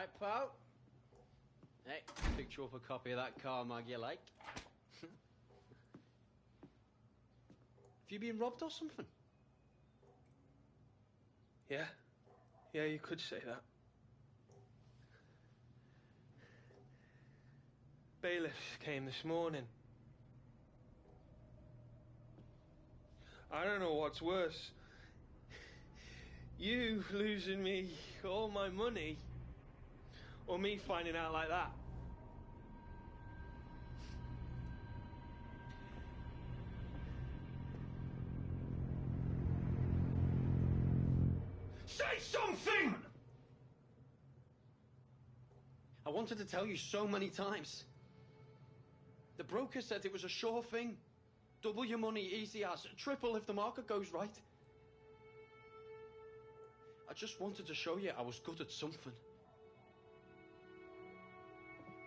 Alright, pal. Hey, picked you up a copy of that car mag you like. Have you been robbed or something? Yeah. Yeah, you could say that. Bailiffs came this morning. I don't know what's worse. You losing me all my money, or me finding out like that. Say something! I wanted to tell you so many times. The broker said it was a sure thing. Double your money, easy as. Triple if the market goes right. I just wanted to show you I was good at something.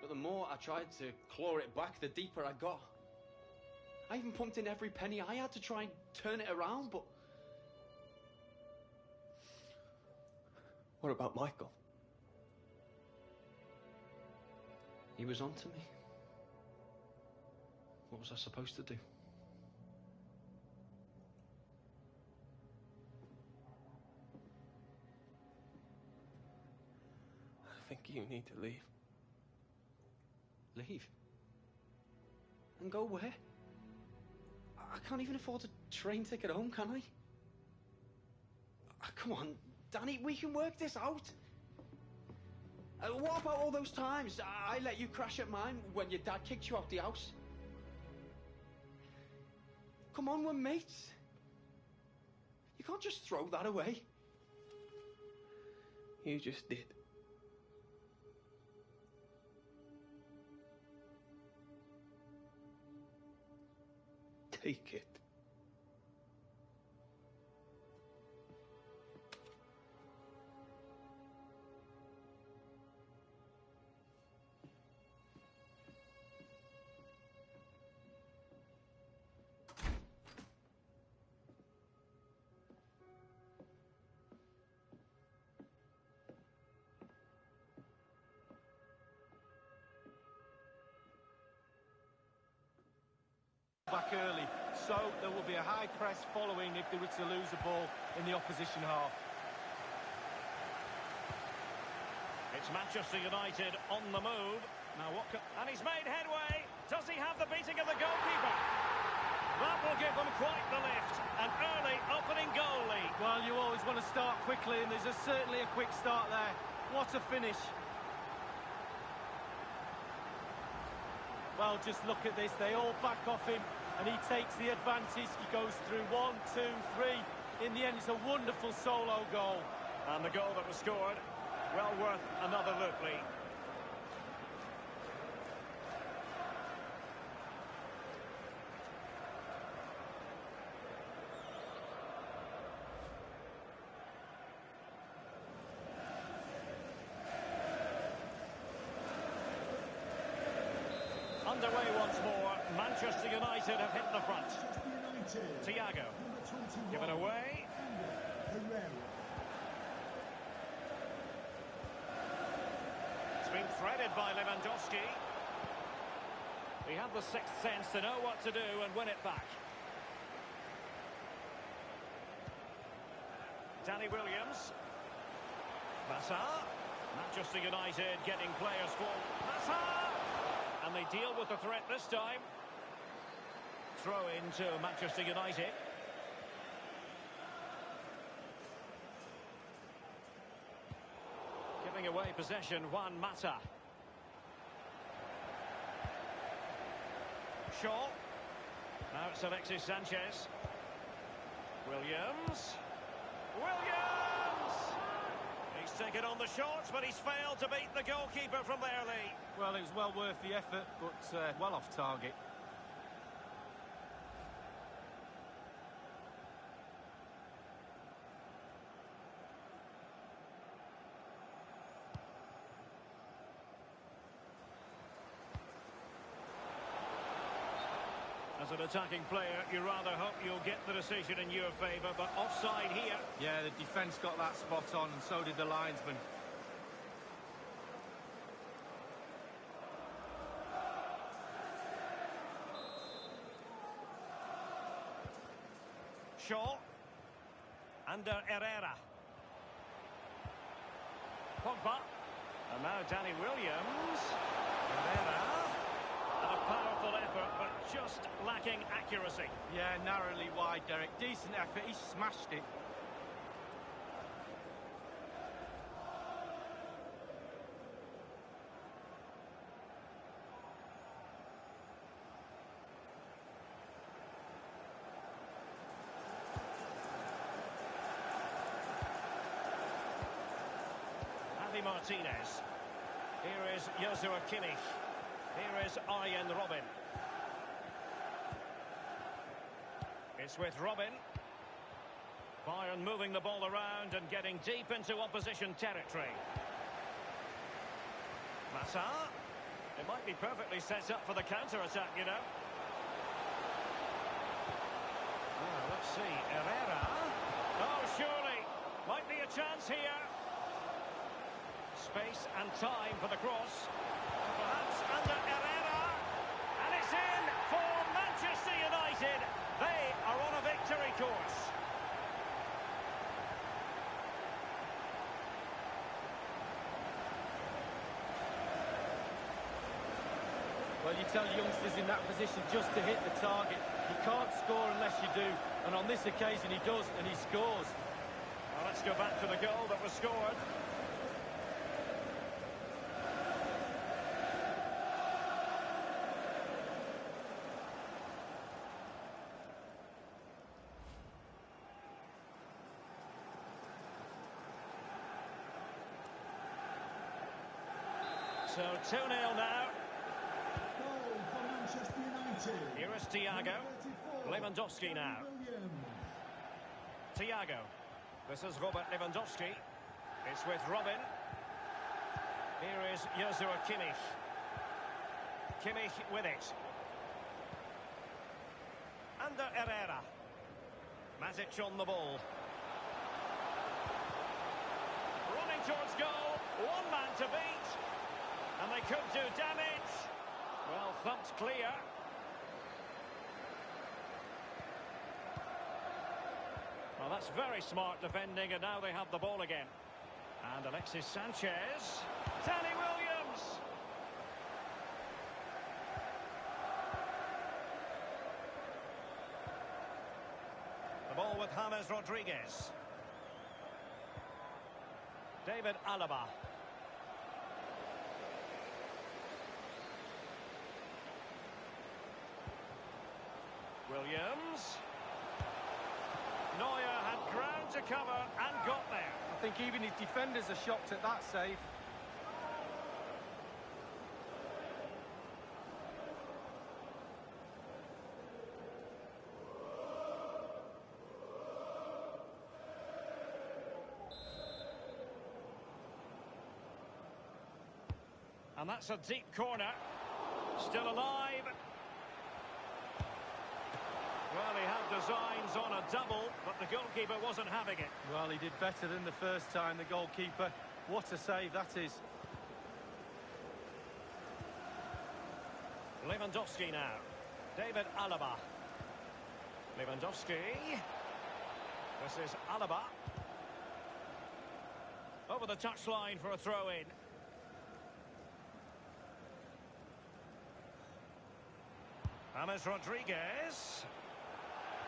But the more I tried to claw it back, the deeper I got. I even pumped in every penny I had to try and turn it around, but... What about Michael? He was onto me. What was I supposed to do? I think you need to leave. Leave? And go where? I can't even afford a train ticket home, can I? Come on, Danny, we can work this out. What about all those times I let you crash at mine when your dad kicked you out the house? Come on, we're mates. You can't just throw that away. You just did. Take it. Back early, so there will be a high press following if they were to lose a ball in the opposition half. It's Manchester United on the move. Now and he's made headway. Does he have the beating of the goalkeeper? That will give them quite the lift. An early opening goal lead. Well, you always want to start quickly, and there's certainly a quick start there. What a finish. Well, just look at this. They all back off him, and he takes the advantage. He goes through 1, 2, 3. In the end, it's a wonderful solo goal. And the goal that was scored, well worth another look, Lee. Underway once more. Manchester United have hit the front. Thiago. Given away. It's been threaded by Lewandowski. He had the sixth sense to know what to do and win it back. Danny Williams. Massa. Manchester United getting players for Massa. And they deal with the threat this time. Throw into Manchester United. Giving away possession, Juan Mata. Shaw. Now it's Alexis Sanchez. Williams. He's taken on the shots, but he's failed to beat the goalkeeper from there, Lee. Well, it was well worth the effort, but well off target. As an attacking player, you rather hope you'll get the decision in your favour, but offside here. Yeah, the defence got that spot on, and so did the linesman. Shaw. Under Herrera. Pogba. And now Danny Williams. Herrera. And a powerful effort, but just lacking accuracy. Yeah, narrowly wide, Derek. Decent effort, he smashed it. Martinez. Here is Joshua Kimmich. Here is Arjen Robben. It's with Robben. Bayern moving the ball around and getting deep into opposition territory. Massa. It might be perfectly set up for the counter-attack, you know. Let's see. Herrera. Oh, surely. Might be a chance here. Space and time for the cross. Perhaps under Herrera. And it's in for Manchester United. They are on a victory course. Well, you tell youngsters in that position just to hit the target. You can't score unless you do. And on this occasion he does, and he scores. Well, let's go back to the goal that was scored. So 2-0 now. Goal for Manchester United. Here is Thiago. Lewandowski now. Thiago. This is Robert Lewandowski. It's with Robben. Here is Joshua Kimmich. Kimmich with it. Under Herrera. Matic on the ball. Running towards goal. One man to beat. And they could do damage. Well, thumped clear. Well, that's very smart defending, and now they have the ball again. And Alexis Sanchez. Danny Williams. The ball with James Rodriguez. David Alaba. Williams. Neuer had ground to cover and got there. I think even his defenders are shocked at that save. And that's a deep corner. Still alive. Well, he had designs on a double, but the goalkeeper wasn't having it. Well, he did better than the first time, the goalkeeper. What a save that is. Lewandowski now. David Alaba. Lewandowski. This is Alaba. Over the touchline for a throw-in. James Rodriguez.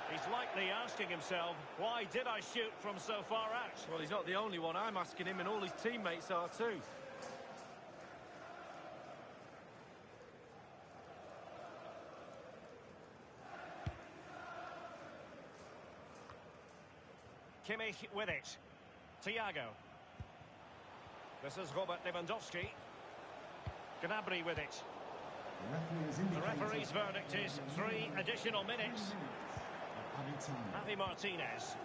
He's likely asking himself, why did I shoot from so far out? Well, he's not the only one. I'm asking him, and all his teammates are too. Kimmich with it. Thiago. This is Robert Lewandowski. Gnabry with it. The referee's verdict is 3 additional minutes. Javi Martinez.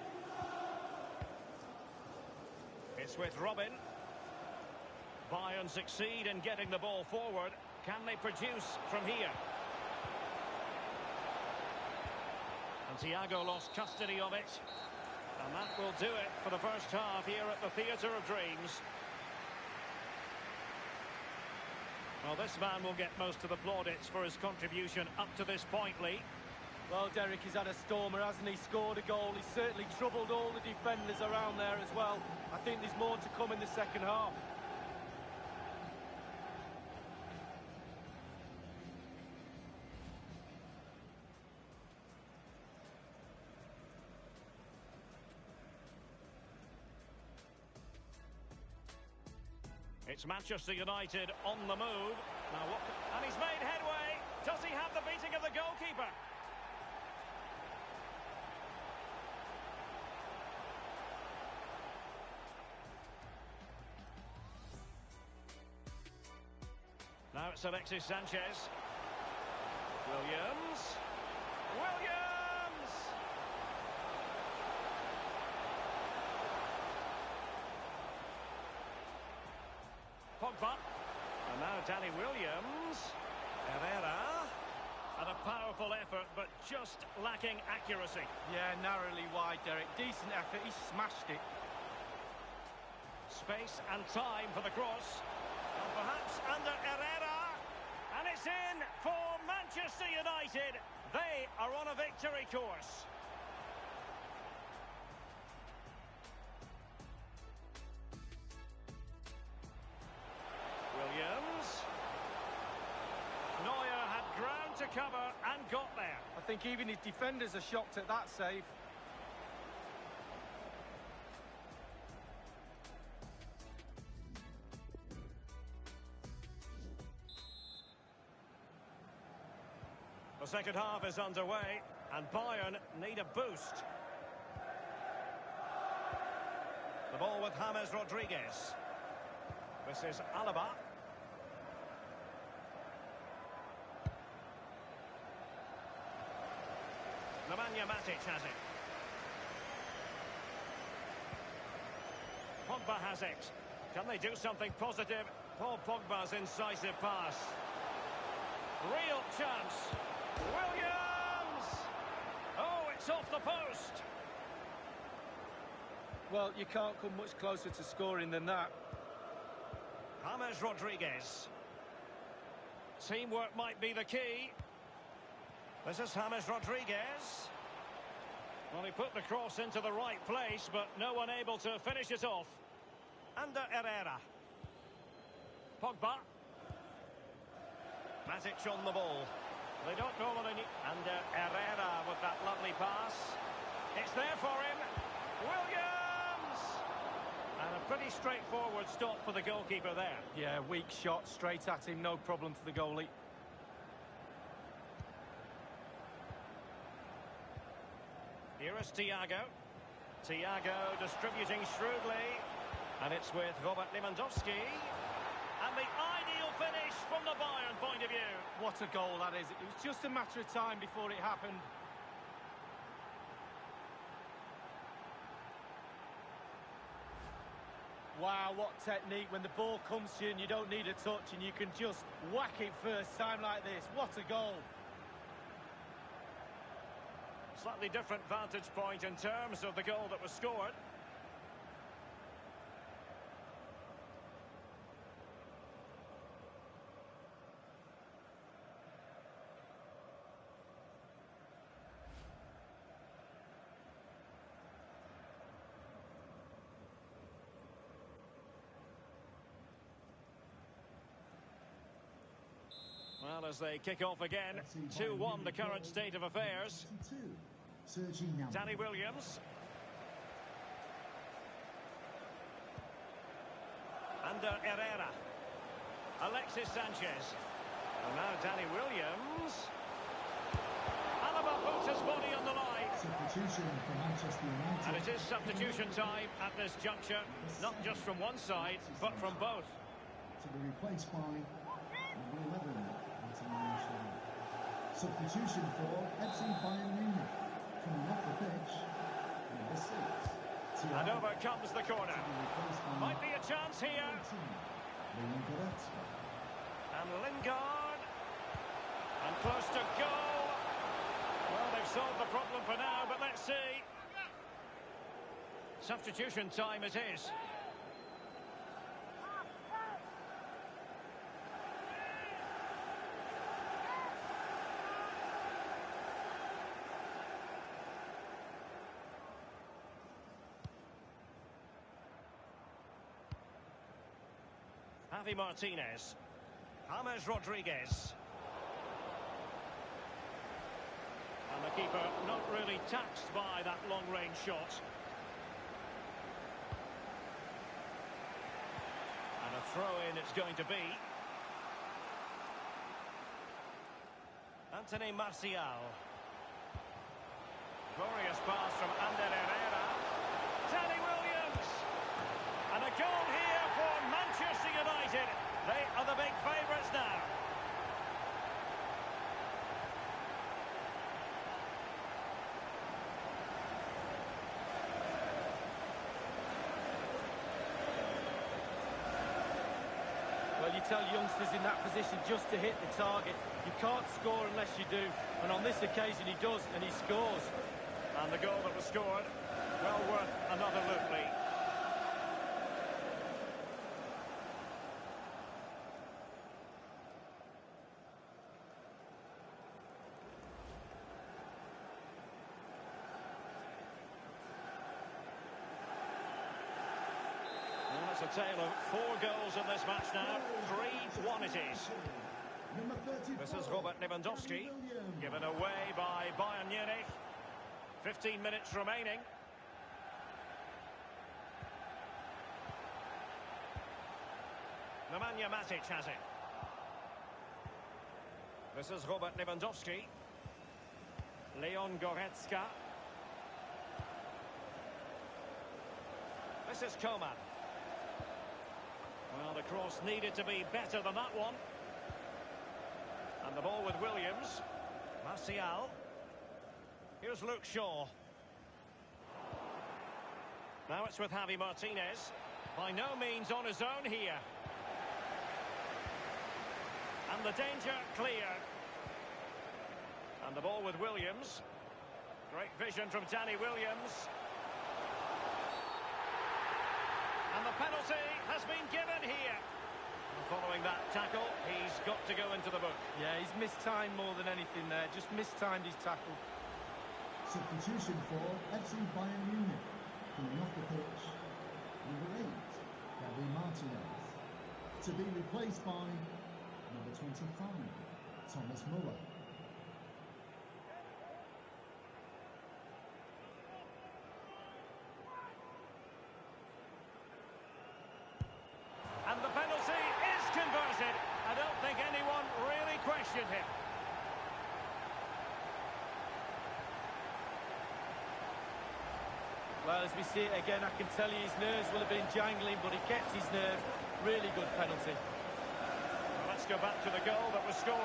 It's with Robben. Bayern succeed in getting the ball forward. Can they produce from here? And Thiago lost custody of it. And that will do it for the first half here at the Theatre of Dreams. Well, this man will get most of the plaudits for his contribution up to this point, Lee. Well, Derek, he's had a stormer, hasn't he? Scored a goal. He's certainly troubled all the defenders around there as well. I think there's more to come in the second half. It's Manchester United on the move. Now what? And he's made headway. Does he have the beating of the goalkeeper? Now it's Alexis Sanchez. Williams. Williams! Pogba. And now Danny Williams. Herrera. And a powerful effort, but just lacking accuracy. Yeah, narrowly wide, Derek. Decent effort. He smashed it. Space and time for the cross. And perhaps under Herrera. And it's in for Manchester United. They are on a victory course. Williams. Neuer had ground to cover and got there. I think even his defenders are shocked at that save. The second half is underway and Bayern need a boost. The ball with James Rodriguez. This is Alaba. Nemanja Matic has it. Pogba has it. Can they do something positive? Paul Pogba's incisive pass. Real chance. Williams! Oh, it's off the post. Well, you can't come much closer to scoring than that. James Rodriguez. Teamwork might be the key. This is James Rodriguez. Well, he put the cross into the right place, but no one able to finish it off. Under Herrera. Pogba. Matic on the ball. They don't normally need... Under Herrera with that lovely pass. It's there for him. Williams! And a pretty straightforward stop for the goalkeeper there. Yeah, weak shot, straight at him, no problem for the goalie. Here is Thiago. Thiago distributing shrewdly. And it's with Robert Lewandowski. And the ideal finish from the Bayern point of view. What a goal that is. It was just a matter of time before it happened. Wow, what technique. When the ball comes to you and you don't need a touch and you can just whack it first time like this. What a goal. Slightly different vantage point in terms of the goal that was scored. Well, as they kick off again, 2-1 the current state of affairs. Danny Williams. Under Herrera. Alexis Sanchez. And now Danny Williams. Alaba puts his body on the line. Substitution for Manchester United. And it is substitution time at this juncture. Not just from one side, but from both. To be replaced by number 11, international. Substitution for FC Bayern Munich. Coming off the pitch, number 6. And over comes the corner. Might be a chance here. And Lingard. And close to goal. Well, they've solved the problem for now, but let's see. Substitution time it is. Javi Martinez. James Rodriguez. And the keeper not really taxed by that long-range shot. And a throw-in it's going to be. Anthony Martial. Glorious pass from Ander Herrera. Danny Williams. And a goal here for Manchester United. They are the big favourites now. Well, you tell youngsters in that position just to hit the target. You can't score unless you do. And on this occasion he does, and he scores. And the goal that was scored, well worth another look, Lee. Well, it's a tale of 4 goals in this match now. 3-1 it is. Number 34. This is Robert Lewandowski, given away by Bayern Munich. 15 minutes remaining. Nemanja Matic has it. This is Robert Lewandowski. Leon Goretzka. This is Coman. Well, the cross needed to be better than that one. And the ball with Williams. Martial. Here's Luke Shaw. Now it's with Javi Martinez. By no means on his own here. And the danger clear. And the ball with Williams. Great vision from Danny Williams. And the penalty has been given here. And following that tackle, he's got to go into the book. Yeah, he's mistimed more than anything there. Just mistimed his tackle. Substitution for FC Bayern Munich. Coming off the pitch, number 8, Javi Martinez. To be replaced by number 25, Thomas Muller. And the penalty is converted. I don't think anyone really questioned him. Well, as we see it again, I can tell you his nerves will have been jangling, but he kept his nerve. Really good penalty. Well, let's go back to the goal that was scored.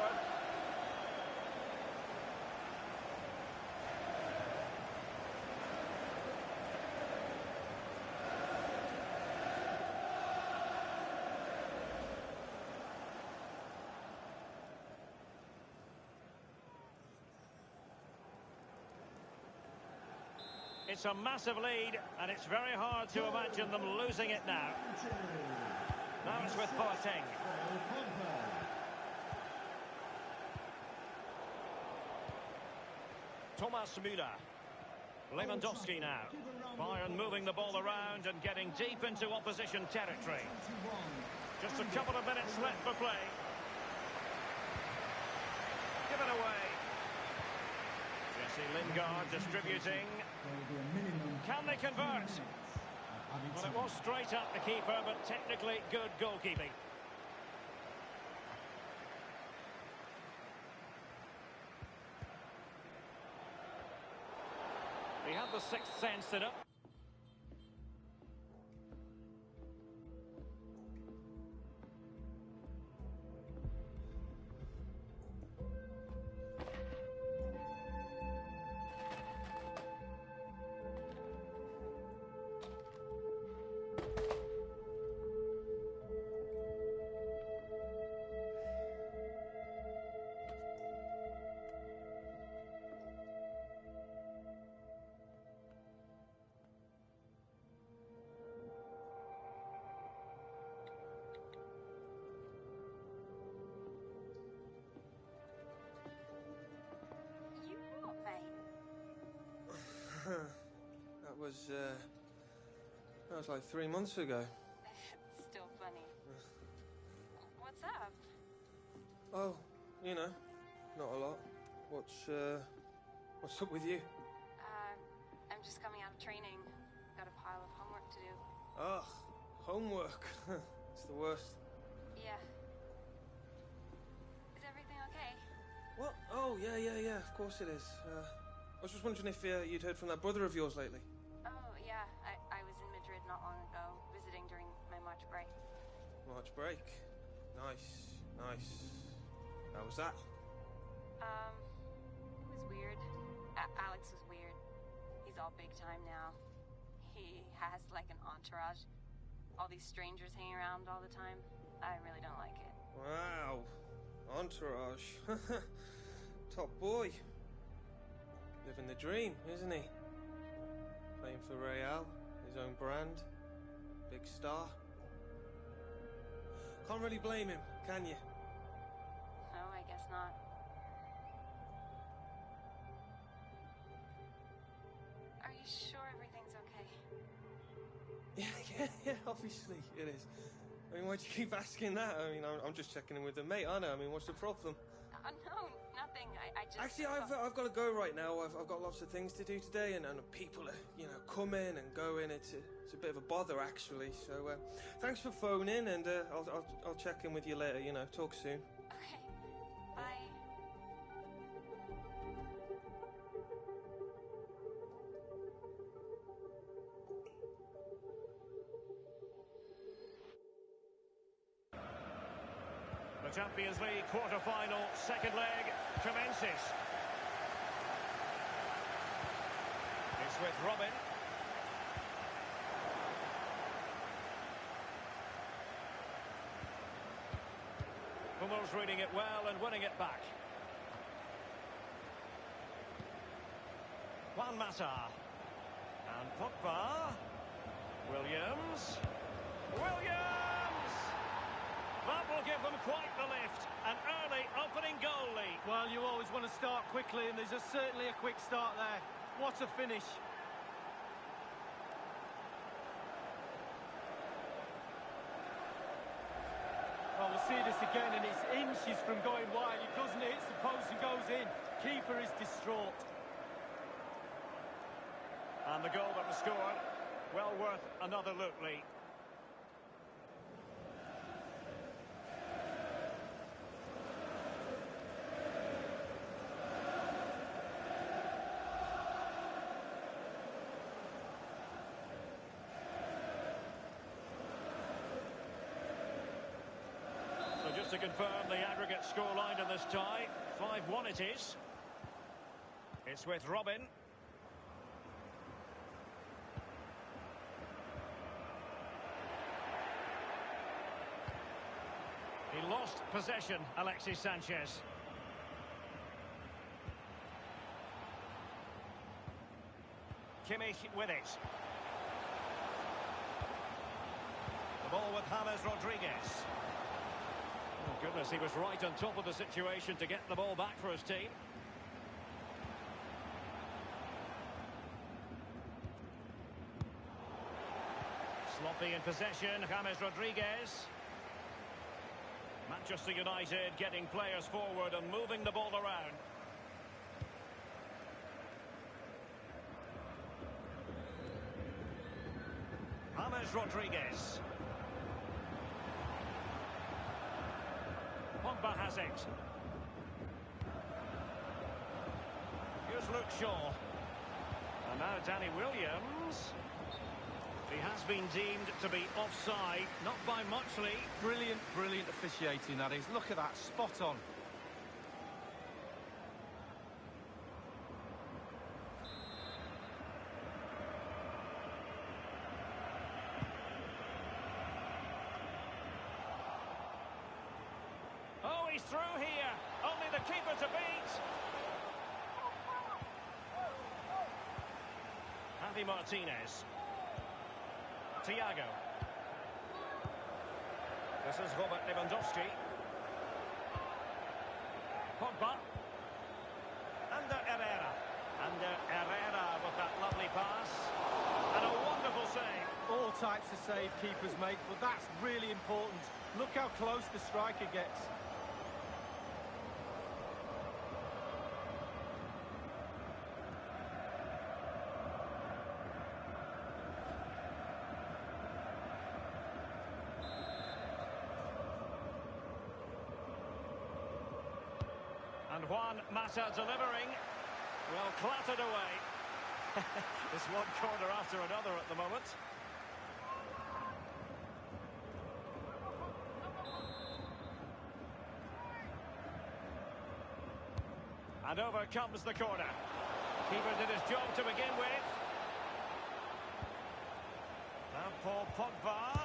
It's a massive lead, and it's very hard to imagine them losing it now. Now it's with Boateng. Thomas Müller. Lewandowski now. Bayern moving the ball around and getting deep into opposition territory. Just a couple of minutes left for play. Given away. Jesse Lingard distributing. Can they convert? Well, it was straight at the keeper, but technically good goalkeeping. He had the sixth sense in it. That was like 3 months ago. Still funny. Oh, you know, not a lot. What's up with you? I'm just coming out of training. Got a pile of homework to do. Ugh, homework. It's the worst. Yeah. Is everything okay? What? Oh, yeah, of course it is. I was just wondering if you'd heard from that brother of yours lately. Oh, yeah. I was in Madrid not long ago, visiting during my March break. March break. Nice. How was that? It was weird. Alex was weird. He's all big time now. He has like an entourage. All these strangers hanging around all the time. I really don't like it. Wow. Entourage. Top boy. Living the dream, isn't he? Playing for Real, his own brand. Big star. Can't really blame him, can you? No, I guess not. Are you sure everything's okay? Yeah, obviously it is. I mean, why'd you keep asking that? I mean, I'm just checking in with the mate, aren't I? I mean, what's the problem? No, nothing. I just... Actually, I've got to go right now. I've got lots of things to do today, and people are, coming and going. It's a bit of a bother, actually. So, thanks for phoning, and I'll check in with you later. Talk soon. Okay. Bye. The Champions League quarter-final second leg commences. It's with Robin. Hummels reading it well and winning it back. Juan Mata. And Pogba. Williams. That will give them quite the lift. An early opening goal lead. Well, you always want to start quickly, and there's certainly a quick start there. What a finish. Well, we'll see this again, and it's inches from going wide. It doesn't hit the post and goes in. Keeper is distraught. And the goal that was scored, well worth another look, Lee. So just to confirm the aggregate scoreline in this tie, 5-1 it is. It's with Robin. He lost possession, Alexis Sanchez. Kimmich with it. The ball with James Rodriguez. Oh goodness, he was right on top of the situation to get the ball back for his team. Sloppy in possession, James Rodriguez. Manchester United getting players forward and moving the ball around. James Rodriguez. Pogba has it. Here's Luke Shaw. And now Danny Williams. He has been deemed to be offside, not by much, Lee. Brilliant officiating, that is. Look at that, spot on. Oh, he's through here. Only the keeper to beat. Javi Martinez. Thiago. This is Robert Lewandowski. Pogba. Under Herrera. Under Herrera with that lovely pass. And a wonderful save. All types of save keepers make, but that's really important. Look how close the striker gets. And Juan Mata delivering. Well, clattered away. It's one corner after another at the moment. And over comes the corner. Keeper did his job to begin with. Now Paul Pogba.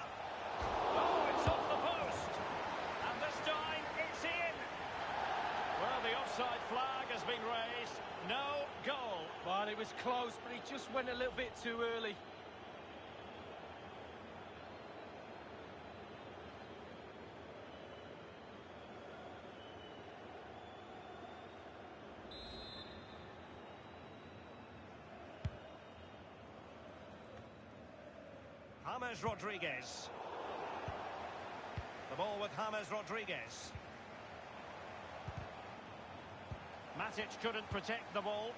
Oh, it's off the post. And this time, it's in. Well, the offside flag has been raised. No goal. Well, it was close, but he just went a little bit too early. James Rodriguez. The ball with James Rodriguez. Matic couldn't protect the ball.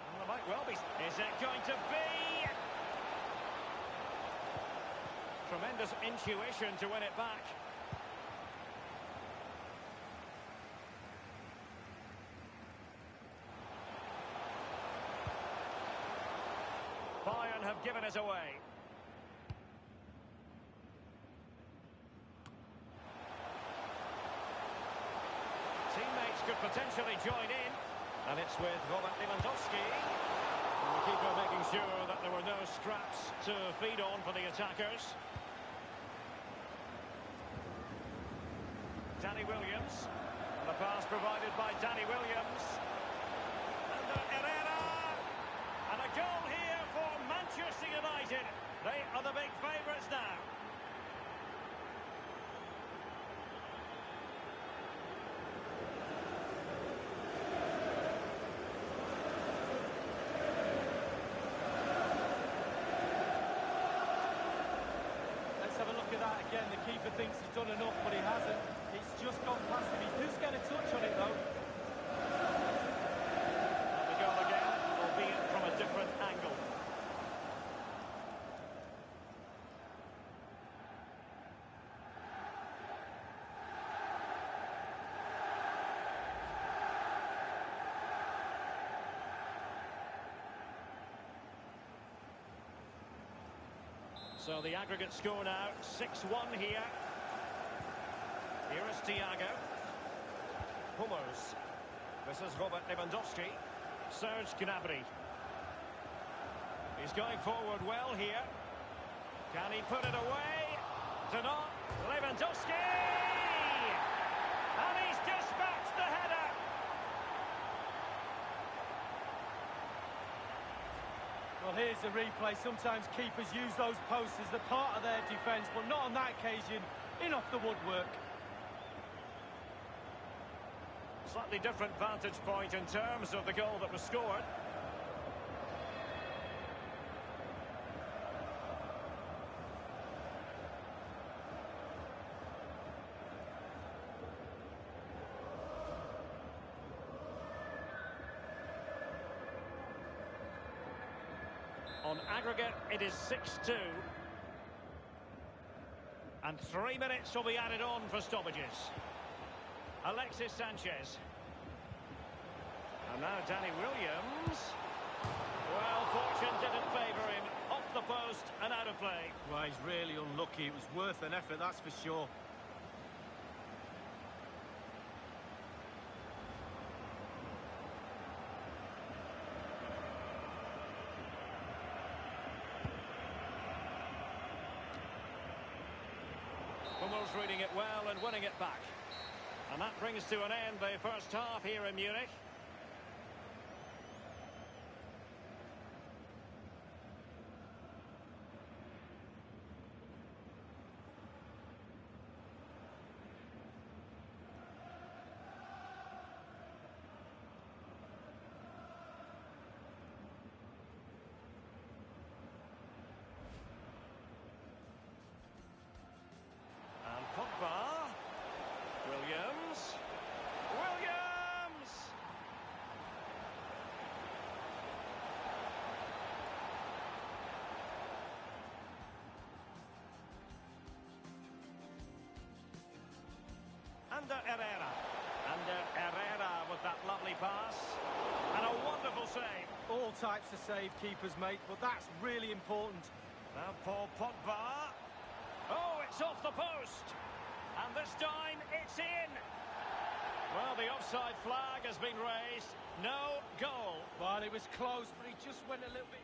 And there might well be. Is it going to be? Tremendous intuition to win it back. Bayern have given it away. Teammates could potentially join in. And it's with Robert Lewandowski. And the keeper making sure that there were no scraps to feed on for the attackers. Danny Williams. And the pass provided by Danny Williams. And Herrera. And a goal here for Manchester United. They are the big favourites now. Let's have a look at that again. The keeper thinks he's done enough, but he hasn't. It's just gone past him. He does get a touch on it, though. And the goal again, albeit from a different angle. So the aggregate score now, 6-1 here. Here is Thiago. Hummels. This is Robert Lewandowski. Serge Gnabry. He's going forward well here. Can he put it away? To not. Lewandowski! And he's dispatched the header. Well, here's the replay. Sometimes keepers use those posts as the part of their defence, but not on that occasion. In off the woodwork. Slightly different vantage point in terms of the goal that was scored. On aggregate, it is 6-2. And 3 minutes will be added on for stoppages. Alexis Sanchez. And now Danny Williams. Well, fortune didn't favour him. Off the post and out of play. Well, he's really unlucky. It was worth an effort, that's for sure. Hummels reading it well and winning it back. And that brings to an end the first half here in Munich. And Pogba. Williams. Under Herrera. Under Herrera with that lovely pass. And a wonderful save. All types of save keepers make, but that's really important. Now Paul Pogba. Oh, it's off the post. And this time, it's in. Well, the offside flag has been raised. No goal. Well, it was close, but he just went a little bit...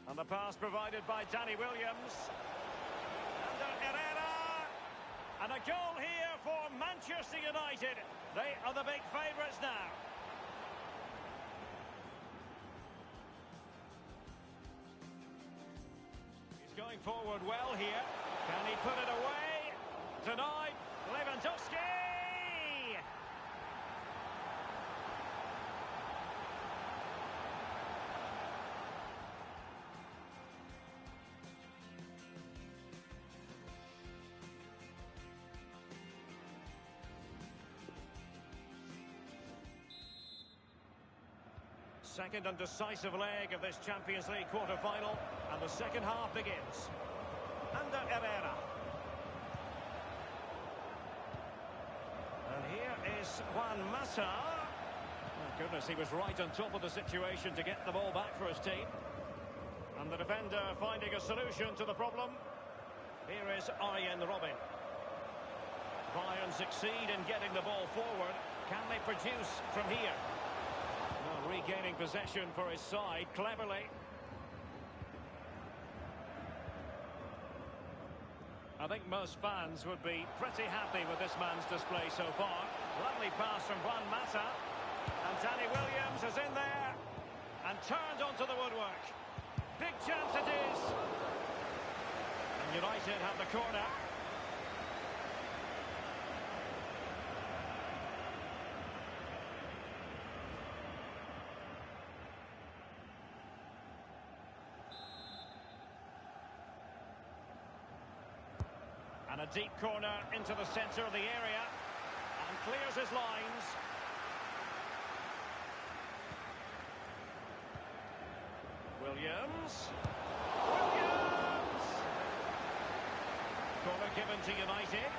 And the pass provided by Danny Williams. Under Herrera. And a goal here for Manchester United. They are the big favourites now. He's going forward well here. Can he put it away? Denied. Lewandowski! Second and decisive leg of this Champions League quarter-final, and the second half begins. Under Herrera. And here is Juan Mata. Oh, goodness, he was right on top of the situation to get the ball back for his team. And the defender finding a solution to the problem. Here is Arjen Robben. Bayern succeed in getting the ball forward. Can they produce from here? Well, regaining possession for his side cleverly. I think most fans would be pretty happy with this man's display so far. Lovely pass from Juan Mata. And Danny Williams is in there. And turned onto the woodwork. Big chance it is. And United have the corner. And a deep corner into the centre of the area. And clears his lines. Williams. Williams! Corner given to United.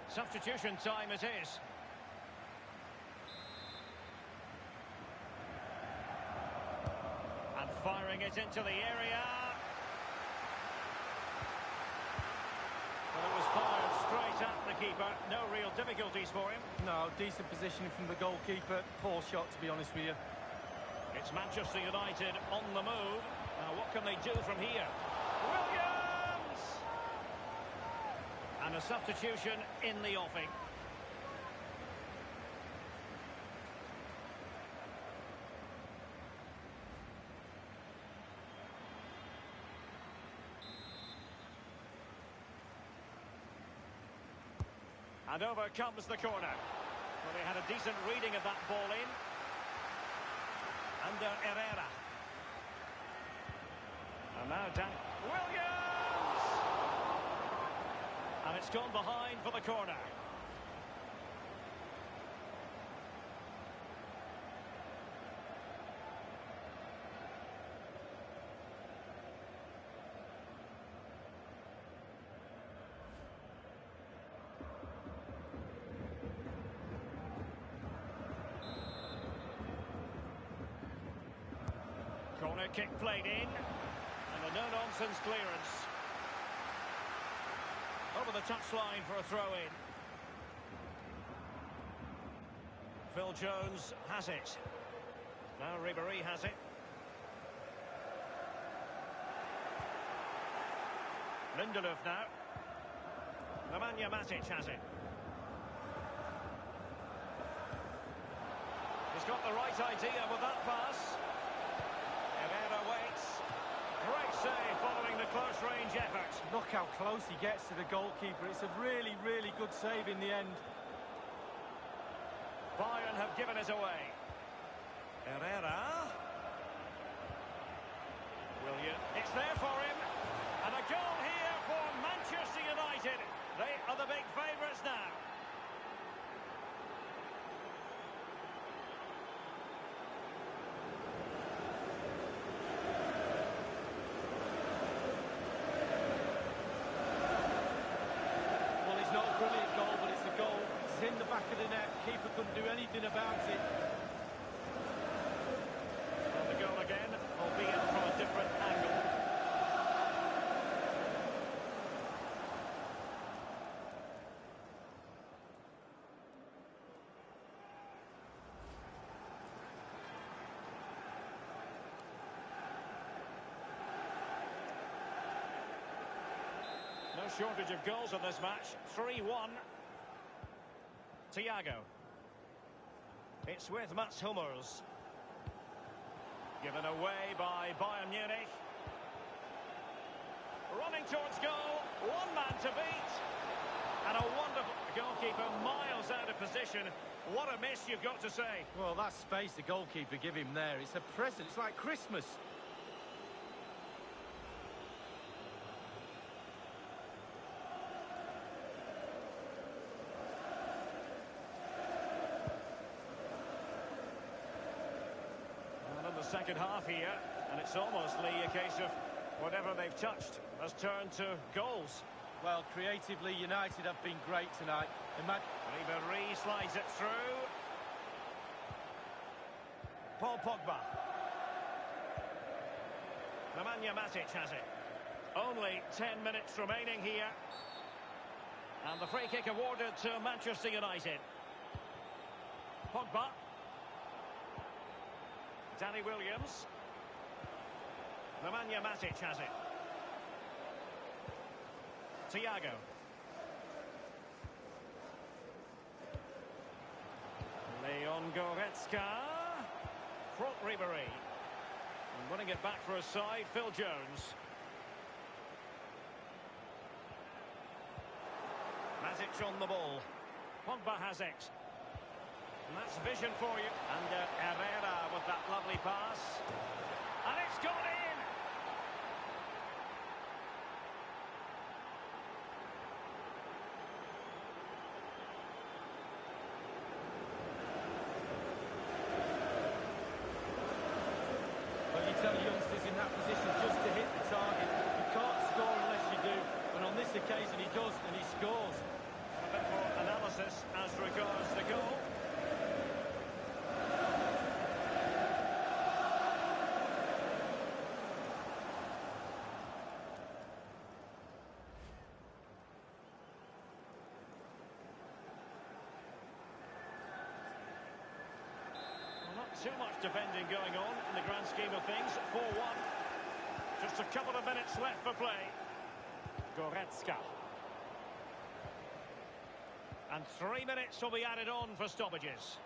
Substitution time it is. And firing it into the area. Well, it was fired straight at the keeper. No real difficulties for him. No, decent positioning from the goalkeeper. Poor shot, to be honest with you. It's Manchester United on the move. Now, what can they do from here? Williams! And a substitution in the offing. And over comes the corner. Well, they had a decent reading of that ball in. Under Herrera. And now Danny Williams! And it's gone behind for the corner. Corner kick played in, and a no-nonsense clearance. Over the touchline for a throw-in. Phil Jones has it. Now Ribéry has it. Lindelof now. Nemanja Matic has it. He's got the right idea with that pass. Herrera waits. Great save following the close-range effort. Look how close he gets to the goalkeeper. It's a really, really good save in the end. Bayern have given it away. Herrera. William. It's there for him. And a goal here for Manchester United. They are the big favourites now. back of the net. Keeper couldn't do anything about it. And the goal again, albeit from a different angle. No shortage of goals in this match. 3-1. Thiago. It's with Mats Hummels. Given away by Bayern Munich. Running towards goal. One man to beat. And a wonderful goalkeeper miles out of position. What a miss, you've got to say. Well, that space the goalkeeper give him there, it's a present. It's like Christmas. Second half here, and it's almost, Lee, a case of whatever they've touched has turned to goals. Well, creatively, United have been great tonight. Ribéry slides it through. Paul Pogba. Nemanja Matic has it. Only 10 minutes remaining here. And the free kick awarded to Manchester United. Pogba. Danny Williams. Nemanja Matic has it. Thiago. Leon Goretzka. Front Ribéry. And winning it back for his side, Phil Jones. Matic on the ball. Pogba has it. And that's vision for you. And Herrera with that lovely pass. And it's gone in! Well, you tell youngsters in that position just to hit the target. You can't score unless you do. And on this occasion he does, and he scores. A bit more analysis as regards the goal. Too much defending going on in the grand scheme of things. 4-1. Just a couple of minutes left for play. Goretzka. And 3 minutes will be added on for stoppages.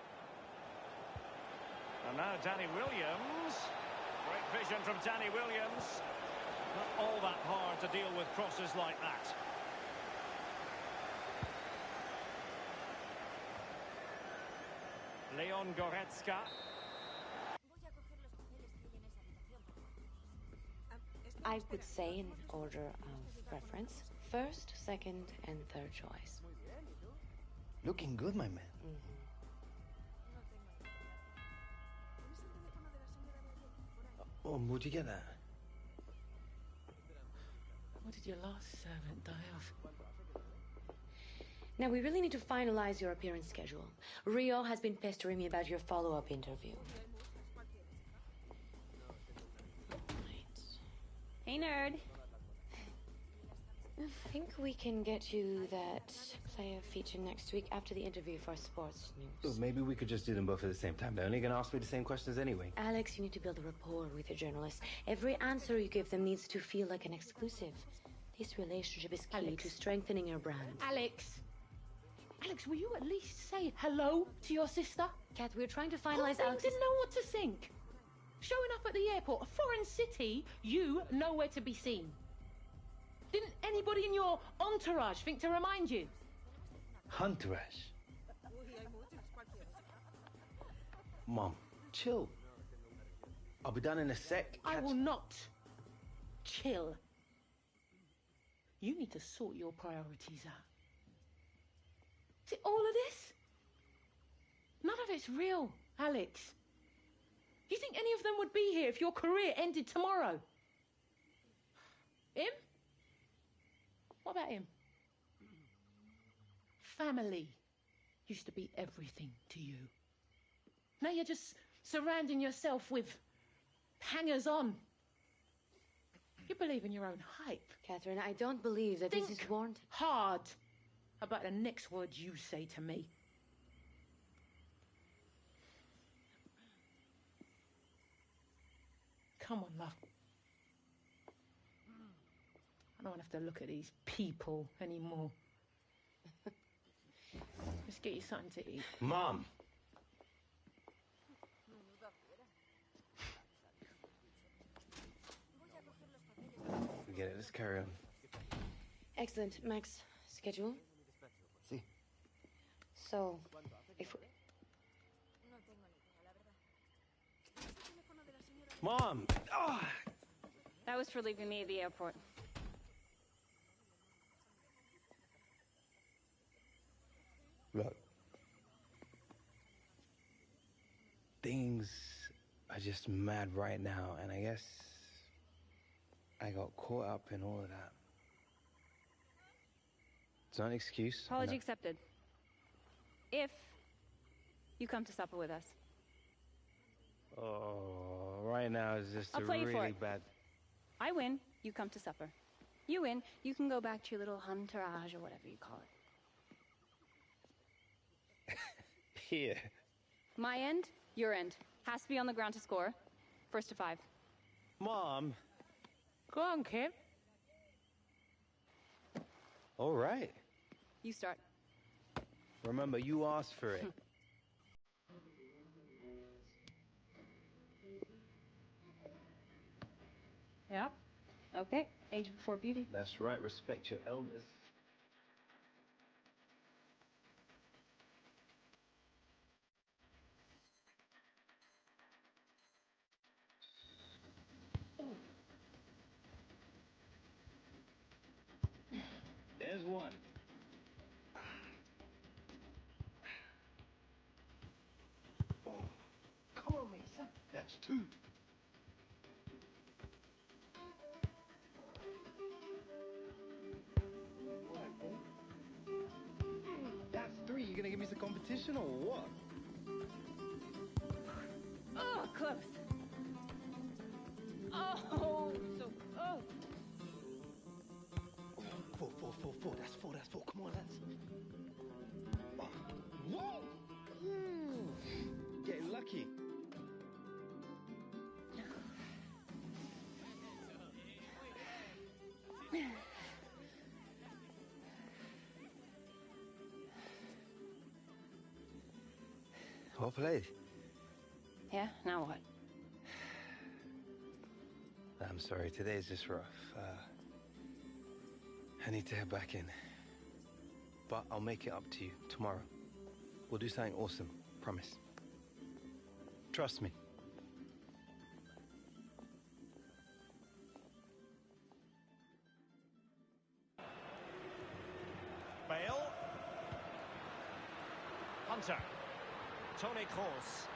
And now Danny Williams. Great vision from Danny Williams. Not all that hard to deal with crosses like that. Leon Goretzka. I would say in order of preference, first, second, and third choice. Looking good, my man. Oh, where'd you get that? What did your last servant die of? Now, we really need to finalize your appearance schedule. Rio has been pestering me about your follow-up interview. Hey, nerd. I think we can get you that player feature next week after the interview for sports news. So maybe we could just do them both at the same time. They're only going to ask me the same questions anyway. Alex, you need to build a rapport with your journalists. Every answer you give them needs to feel like an exclusive. This relationship is key to strengthening your brand. Alex, will you at least say hello to your sister? Kat, we're trying to finalize Alex's... didn't know what to think. Showing up at the airport, a foreign city, you nowhere to be seen. Didn't anybody in your entourage think to remind you? Entourage? Mom, chill. I'll be done in a sec. I will not chill. You need to sort your priorities out. See, all of this? None of it's real, Alex. Do you think any of them would be here if your career ended tomorrow? Him? What about him? Family. used to be everything to you. Now you're just surrounding yourself with hangers-on. You believe in your own hype. Catherine, I don't believe that this is warranted. Hard about the next word you say to me. Come on, love. I don't have to look at these people anymore. Let's get you something to eat. Mom! Forget it, let's carry on. Excellent. Max, schedule? See? So, if we... Mom! Oh! That was for leaving me at the airport. Look. Things are just mad right now, and I guess I got caught up in all of that. It's not an excuse. Apology accepted. If you come to supper with us. Oh, right now is just I'll a play you for really it. bad... I win, you come to supper. You win, you can go back to your little entourage or whatever you call it. Here. My end, your end. Has to be on the ground to score. First to 5. Mom! Go on, Kim. All right. You start. Remember, you asked for it. Yeah. Okay. Age before beauty. That's right, respect your elders. There's one. Oh, come on, Lisa. That's 2. That's 3. You gonna give me some competition or what? Oh, close. Oh, so close. 4. That's 4. Come on, lads. Oh. Whoa! Getting lucky. Well played. Yeah, now what? I'm sorry, today's just rough. I need to head back in. But I'll make it up to you tomorrow. We'll do something awesome, promise. Trust me. Bale. Hunter. Tony Kroos.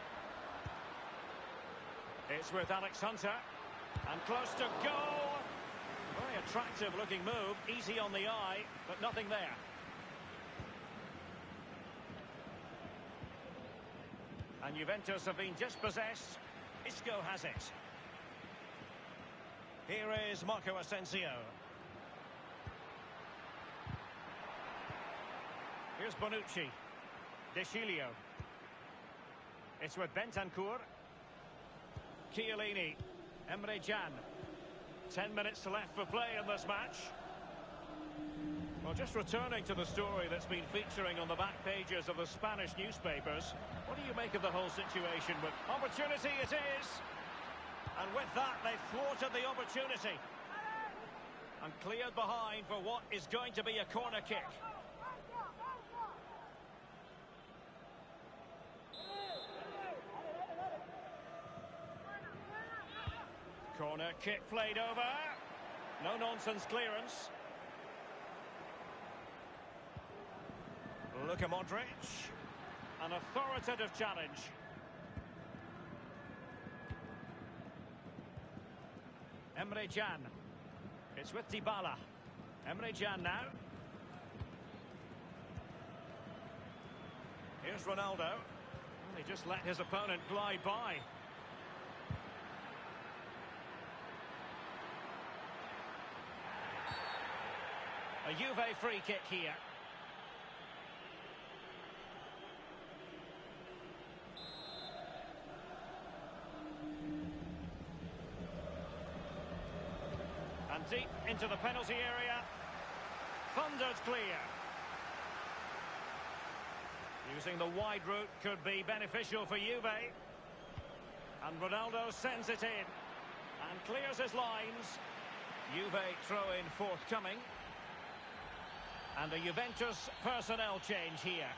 It's with Alex Hunter. And close to goal. Very attractive looking move. Easy on the eye, but nothing there. And Juventus have been dispossessed. Isco has it. Here is Marco Asensio. Here's Bonucci. De Chilio. It's with Bentancur. Chiellini. Emre Can. 10 minutes left for play in this match. Well, just returning to the story that's been featuring on the back pages of the Spanish newspapers, what do you make of the whole situation? With opportunity it is, and with that they've thwarted the opportunity and cleared behind for what is going to be a corner kick. Corner kick played over. No nonsense clearance. Luka Modric. An authoritative challenge. Emre Can. It's with Dybala. Emre Can now. Here's Ronaldo. Well, he just let his opponent glide by. A Juve free kick here. And deep into the penalty area. Thundered clear. Using the wide route could be beneficial for Juve. And Ronaldo sends it in. And clears his lines. Juve throw-in forthcoming. And a Juventus personnel change here.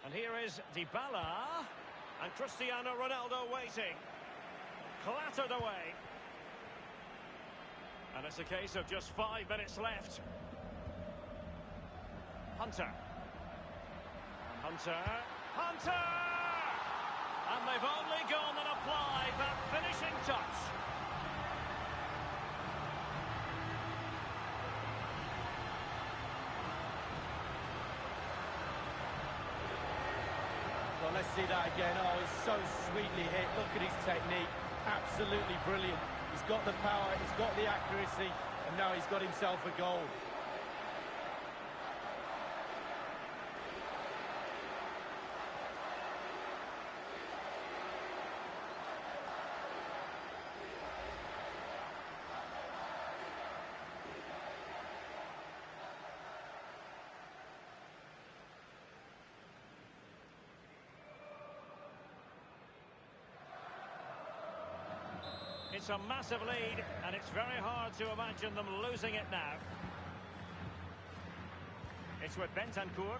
And here is Dybala. And Cristiano Ronaldo waiting. Clattered away. And it's a case of just 5 minutes left. Hunter. And they've only gone and applied that finishing touch. Well, let's see that again. Oh, it's so sweetly hit. Look at his technique. Absolutely brilliant. He's got the power, he's got the accuracy, and now he's got himself a goal. It's a massive lead, and it's very hard to imagine them losing it now. It's with Bentancur.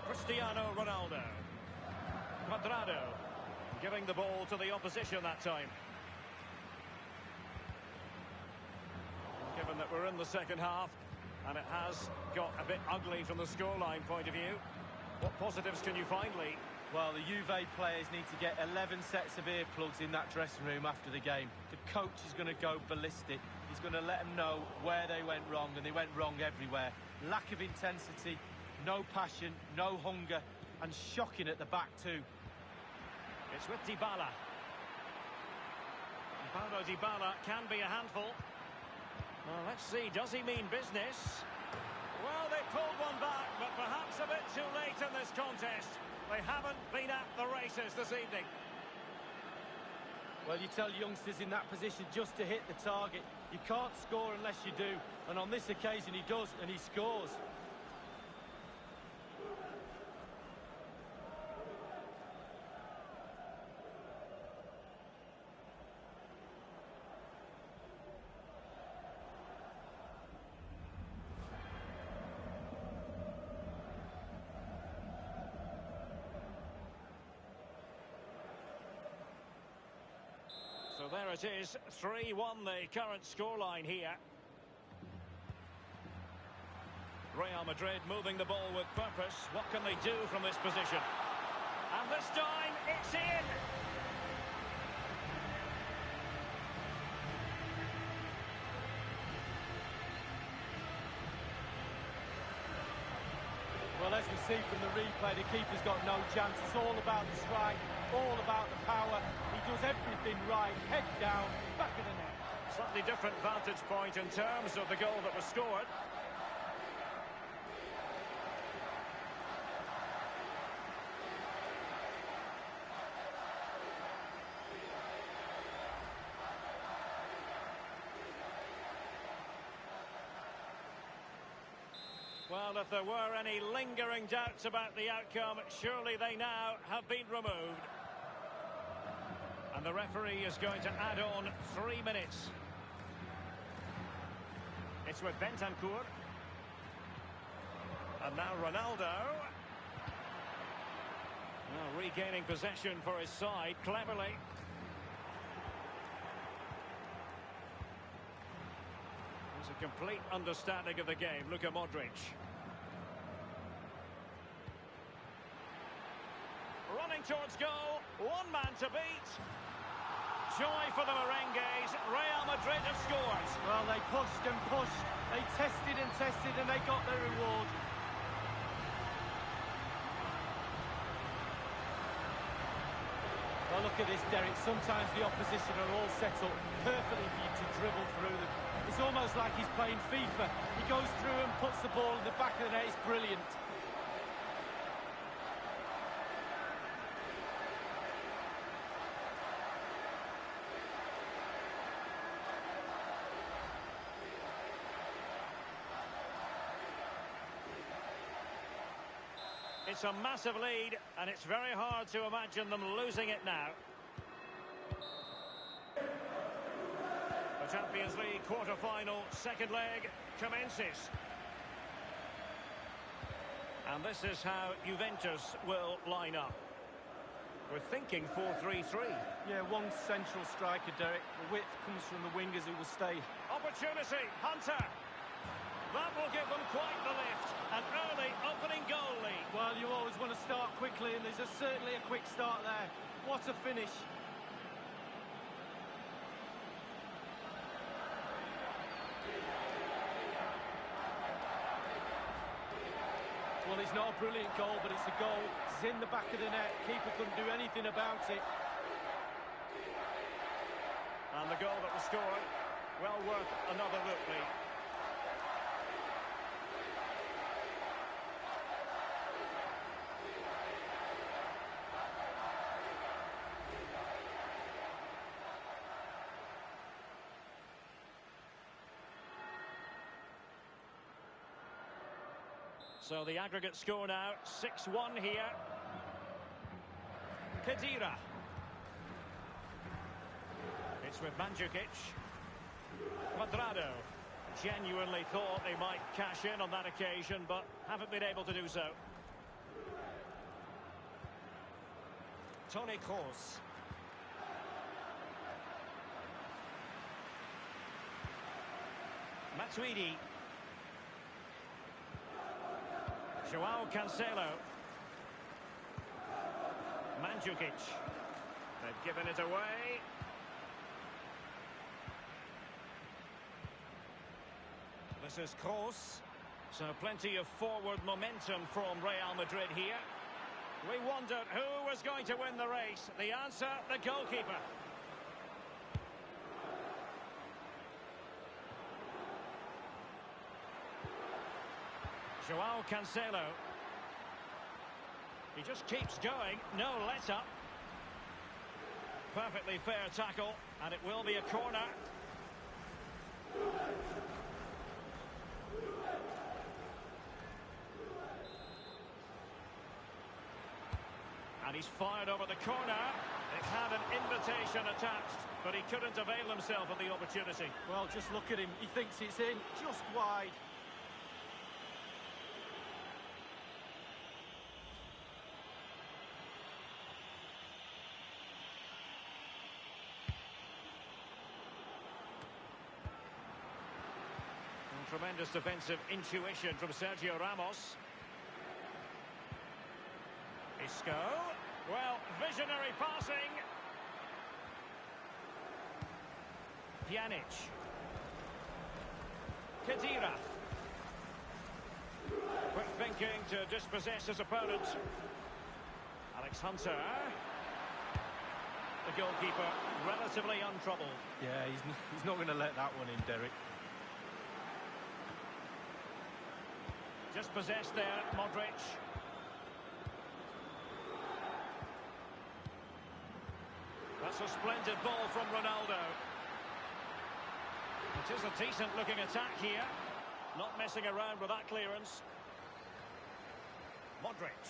Cristiano Ronaldo. Cuadrado. Giving the ball to the opposition that time. Given that we're in the second half, and it has got a bit ugly from the scoreline point of view, what positives can you find, Lee? Well, the Juve players need to get 11 sets of earplugs in that dressing room after the game. The coach is going to go ballistic. He's going to let them know where they went wrong, and they went wrong everywhere. Lack of intensity, no passion, no hunger, and shocking at the back too. It's with Dybala. Paulo Dybala can be a handful. Well, let's see, does he mean business? Well, they pulled one back, but perhaps a bit too late in this contest. They haven't been at the races this evening. Well, you tell youngsters in that position just to hit the target. You can't score unless you do. And on this occasion, he does, and he scores. So there it is, 3-1 the current scoreline here. Real Madrid moving the ball with purpose. What can they do from this position? And this time, it's in! Well, as we see from the replay, the keeper's got no chance. It's all about the strike, all about the power. He does everything right, head down, back of the net. Slightly different vantage point in terms of the goal that was scored. Well, if there were any lingering doubts about the outcome, surely they now have been removed. And the referee is going to add on 3 minutes. It's with Bentancur. And now Ronaldo. Well, regaining possession for his side cleverly. There's a complete understanding of the game. Luka Modric. Running towards goal. One man to beat. joy for the merengues. Real Madrid have scored. Well, they pushed and pushed. They tested and tested and they got their reward. Well, look at this, Derek. Sometimes the opposition are all set up perfectly for you to dribble through them. It's almost like he's playing FIFA. He goes through and puts the ball in the back of the net. It's brilliant. It's a massive lead, and it's very hard to imagine them losing it now. The Champions League quarter-final second leg commences. And this is how Juventus will line up. We're thinking 4-3-3. Yeah, one central striker, Derek. The width comes from the wingers who will stay. Opportunity, Hunter. That will give them quite the lift. An early opening goal lead. Well, you always want to start quickly, and there's certainly a quick start there. What a finish. Well, it's not a brilliant goal, but it's a goal. It's in the back of the net. Keeper couldn't do anything about it. And the goal that was scored, well worth another look, Lee. So the aggregate score now, 6-1 here. Khedira. It's with Mandzukic. Cuadrado. Genuinely thought they might cash in on that occasion, but haven't been able to do so. Toni Kroos. Matuidi. João Cancelo. Mandzukic. They've given it away. This is Kroos. So plenty of forward momentum from Real Madrid here. We wondered who was going to win the race. The answer, the goalkeeper. João Cancelo. He just keeps going, no let-up. Perfectly fair tackle, and it will be a corner. And he's fired over the corner. It had an invitation attached, but he couldn't avail himself of the opportunity. Well, just look at him. He thinks it's in, just wide. Tremendous defensive intuition from Sergio Ramos. Isco. Well, visionary passing. Pjanic. Khedira. Quick thinking to dispossess his opponent. Alex Hunter. The goalkeeper relatively untroubled. Yeah, he's not going to let that one in, Derek. Just possessed there, Modric. That's a splendid ball from Ronaldo. It is a decent-looking attack here. Not messing around with that clearance. Modric.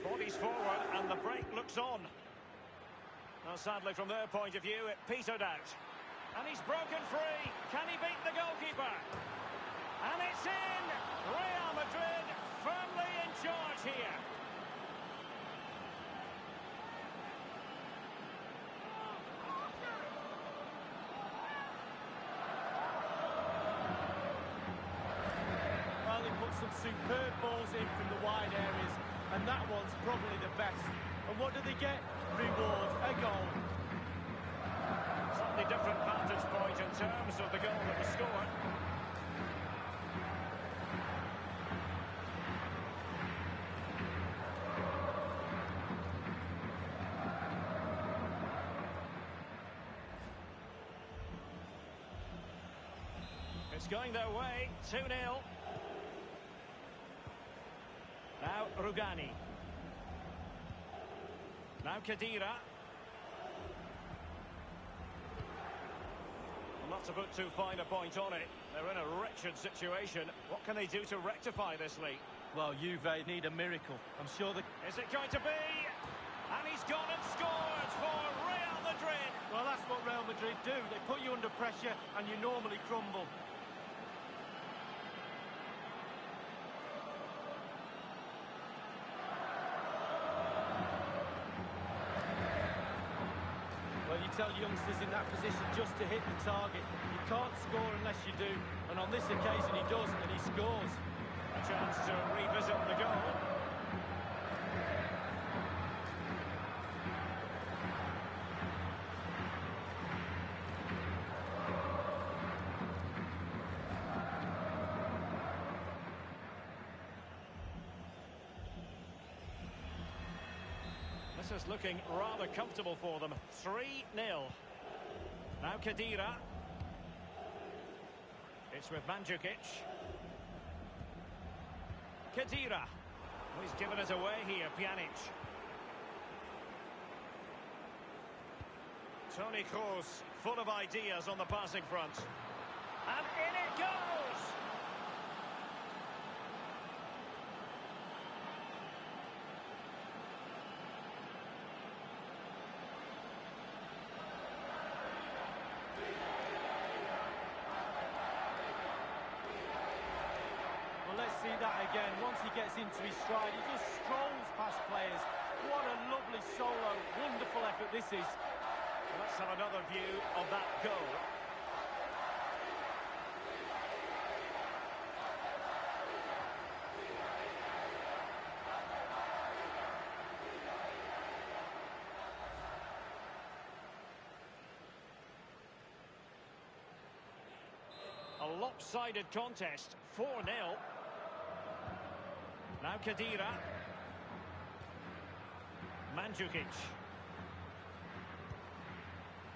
Bodies forward, and the break looks on. Now, sadly, from their point of view, it petered out. And he's broken free. Can he beat the goalkeeper? And it's in! Real Madrid firmly in charge here. Well, he put some superb balls in from the wide areas, and And that one's probably the best. And what do they get? Reward, a goal. Slightly different vantage point in terms of the goal that was scored. It's going their way, 2-0. Now Rugani. Now Khedira. Not to put too fine a point on it. They're in a wretched situation. What can they do to rectify this leak? Well, Juve need a miracle. I'm sure that... Is it going to be? And he's gone and scored for Real Madrid. Well, that's what Real Madrid do. They put you under pressure and you normally crumble. Well, you tell youngsters in that position just to hit the target. You can't score unless you do. And on this occasion he does, and he scores. A chance to revisit the goal. This is looking rather comfortable for them. 3-0. Now Khedira. It's with Mandzukic. Khedira. Oh, he's given it away here, Pjanic. Toni Kroos, full of ideas on the passing front. And in it goes! Let's see that again. Once he gets into his stride, he just strolls past players. What a lovely solo. Wonderful effort this is. Let's have another view of that goal. A lopsided contest, 4-0. Now Khedira. Mandzukic.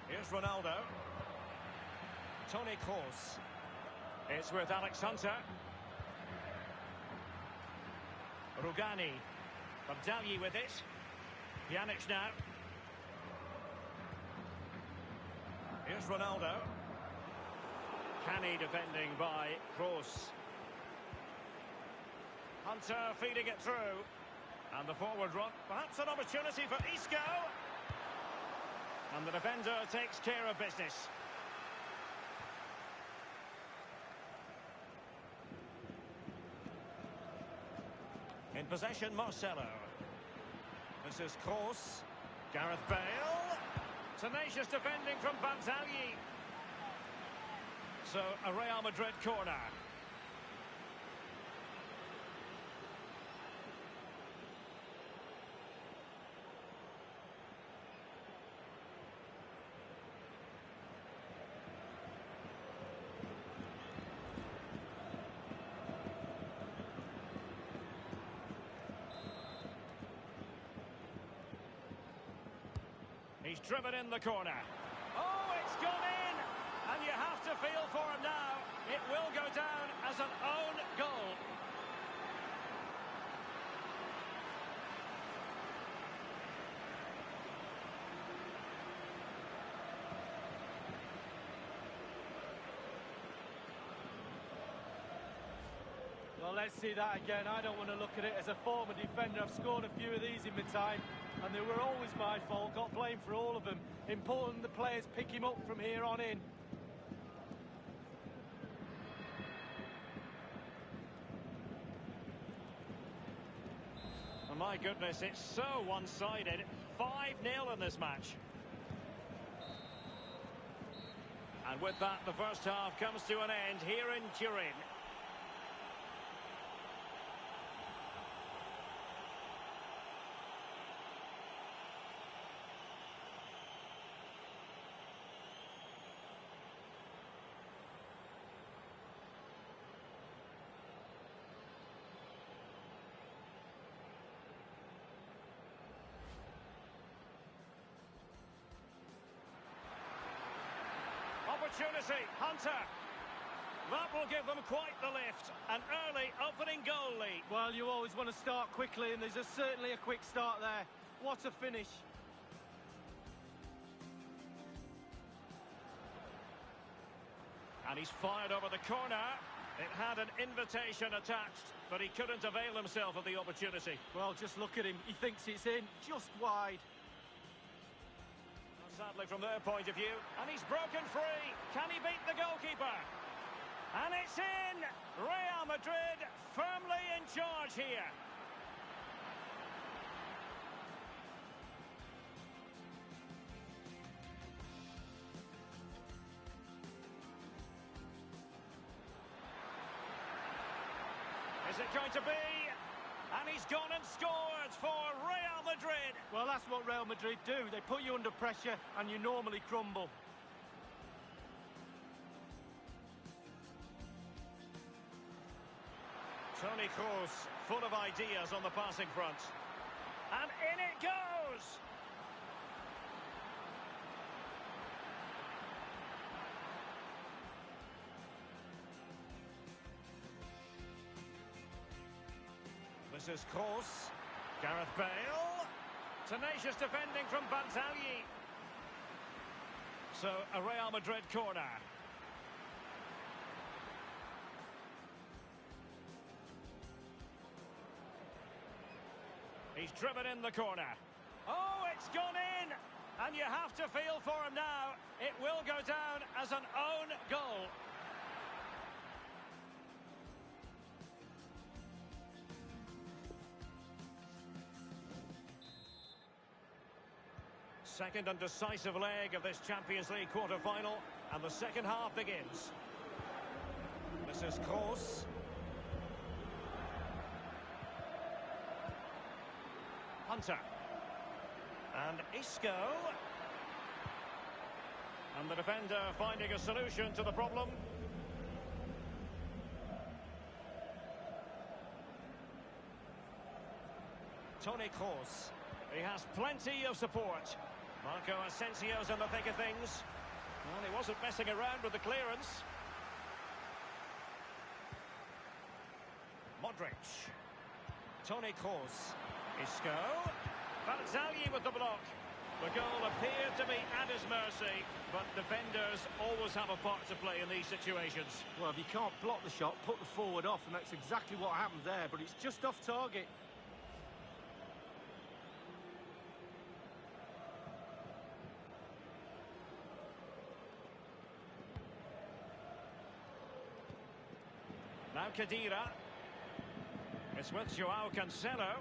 Here's Ronaldo. Toni Kroos. It's with Alex Hunter. Rugani. Abdalji with it. Pjanic now. Here's Ronaldo. Canny defending by Kroos. Hunter feeding it through. And the forward run. Perhaps an opportunity for Isco. And the defender takes care of business. In possession, Marcelo. This is Kroos. Gareth Bale. Tenacious defending from Abdalji. So, a Real Madrid corner. He's driven in the corner. Oh, it's gone in! And you have to feel for him now. It will go down as an own goal. Well, let's see that again. I don't want to look at it as a former defender. I've scored a few of these in my time, and they were always my fault. Got blamed for all of them. Important the players pick him up from here on in. Oh, my goodness, it's so one-sided. 5-0 in this match. And with that, the first half comes to an end here in Turin. opportunity. Hunter. That will give them quite the lift. An early opening goal lead. Well, you always want to start quickly, and there's certainly a quick start there. What a finish. And he's fired over the corner. It had an invitation attached, but he couldn't avail himself of the opportunity. Well, just look at him. He thinks it's in, just wide. Sadly, from their point of view. And he's broken free. Can he beat the goalkeeper? And it's in! Real Madrid firmly in charge here. Is it going to be? And he's gone and scored for Real Madrid. Well, that's what Real Madrid do. They put you under pressure and you normally crumble. Toni Kroos, full of ideas on the passing front. And in it goes! This is Kroos. Gareth Bale. Tenacious defending from Barzagli. So, a Real Madrid corner. He's driven in the corner. Oh, it's gone in! And you have to feel for him now. It will go down as an own goal. Second and decisive leg of this Champions League quarter-final, and the second half begins. This is Kroos. Hunter. And Isco. And the defender finding a solution to the problem. Toni Kroos. He has plenty of support. Marco Asensio's in the thick of things. Well, he wasn't messing around with the clearance. Modric. Toni Kroos. Isco. Barzagli with the block. The goal appeared to be at his mercy, but defenders always have a part to play in these situations. Well, if you can't block the shot, put the forward off, and that's exactly what happened there, but it's just off target. Now Khedira. It's with Joao Cancelo.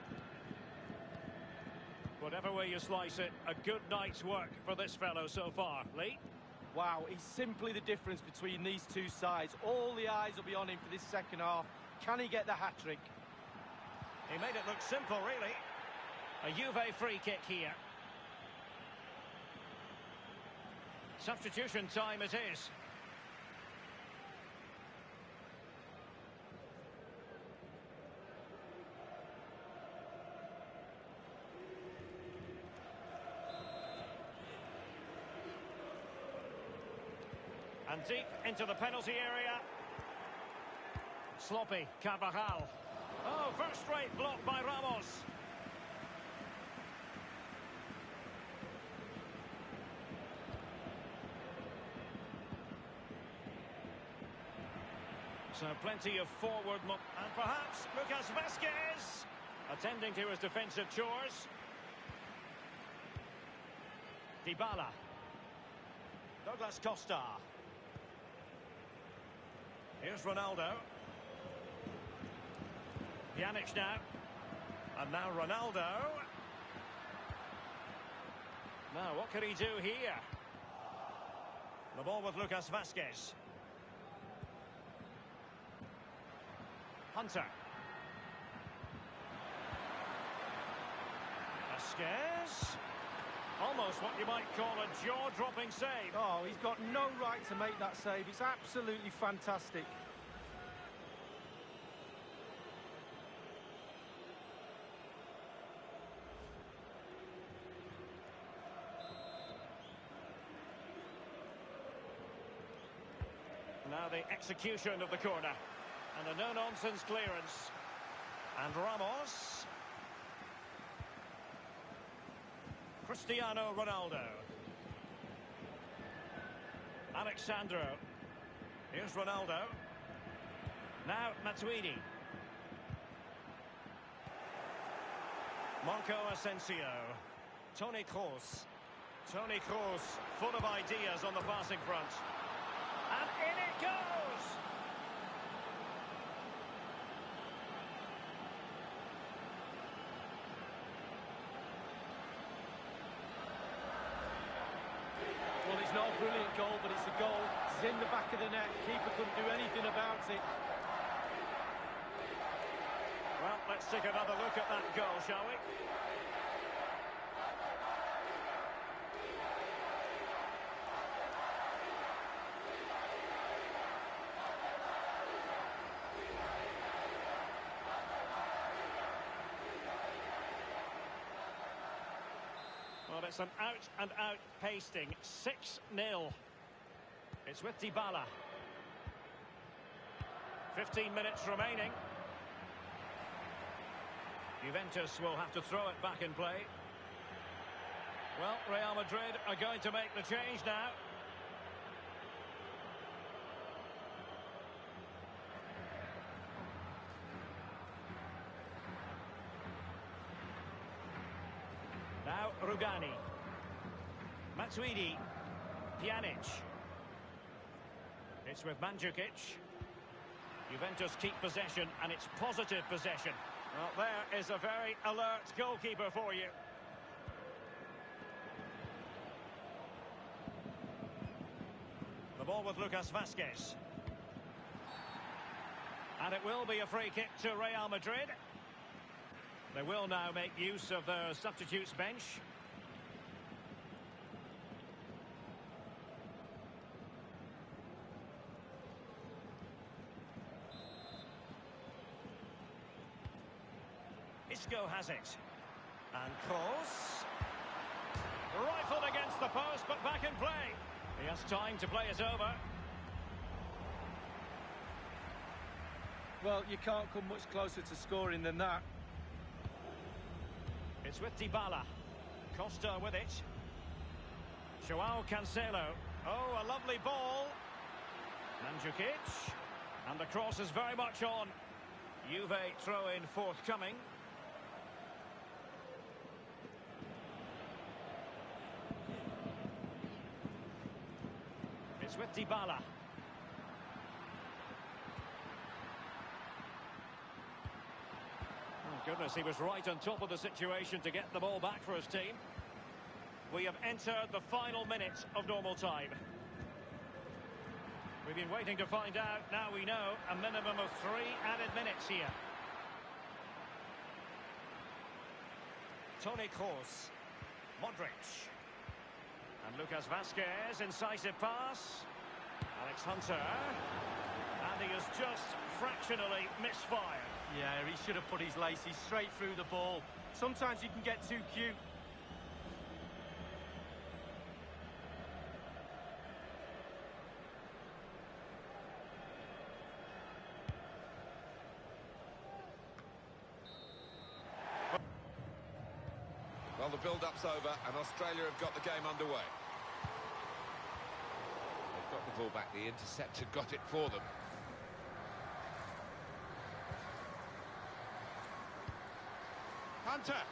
Whatever way you slice it, a good night's work for this fellow so far. Lee? Wow, he's simply the difference between these two sides. All the eyes will be on him for this second half. Can he get the hat-trick? He made it look simple, really. A Juve free kick here. Substitution time it is. And deep into the penalty area. Sloppy, Carvajal. Oh, first-rate block by Ramos. So plenty of forward... And perhaps Lucas Vazquez attending to his defensive chores. Dybala. Douglas Costa. Here's Ronaldo. Pjanic now. And now Ronaldo. Now, what can he do here? The ball with Lucas Vazquez. Hunter. Vazquez. Almost what you might call a jaw-dropping save. Oh, he's got no right to make that save. It's absolutely fantastic. Now the execution of the corner. And a no-nonsense clearance. And Ramos. Cristiano Ronaldo. Alexandro. Here's Ronaldo. Now Matuidi. Marco Asensio. Toni Kroos. Toni Kroos, full of ideas on the passing front. And in it goes! Well, it's not a brilliant goal, but it's a goal. It's in the back of the net. Keeper couldn't do anything about it. Well, let's take another look at that goal, shall we? Well, it's an out-and-out pasting. 6-0. It's with Dybala. 15 minutes remaining. Juventus will have to throw it back in play. Well, Real Madrid are going to make the change now. Now Rugani. Matuidi. Pjanic. It's with Mandzukic. Juventus keep possession, and it's positive possession. Well, there is a very alert goalkeeper for you. The ball with Lucas Vazquez. And it will be a free kick to Real Madrid. They will now make use of their substitutes bench. Isco has it. And Kroos. Rifled against the post, but back in play. He has time to play it over. Well, you can't come much closer to scoring than that. It's with Dybala. Costa with it. Joao Cancelo. Oh, a lovely ball. Mandzukic. And the cross is very much on. Juve throw-in forthcoming. It's with Dybala. Goodness, he was right on top of the situation to get the ball back for his team. We have entered the final minute of normal time. We've been waiting to find out. Now we know a minimum of 3 added minutes here. Toni Kroos. Modric. And Lucas Vazquez, incisive pass. Alex Hunter. And he has just fractionally misfired. Yeah, he should have put his laces straight through the ball. Sometimes you can get too cute. Well, the build-up's over, and Australia have got the game underway. They've got the ball back. The interceptor got it for them. Hunter.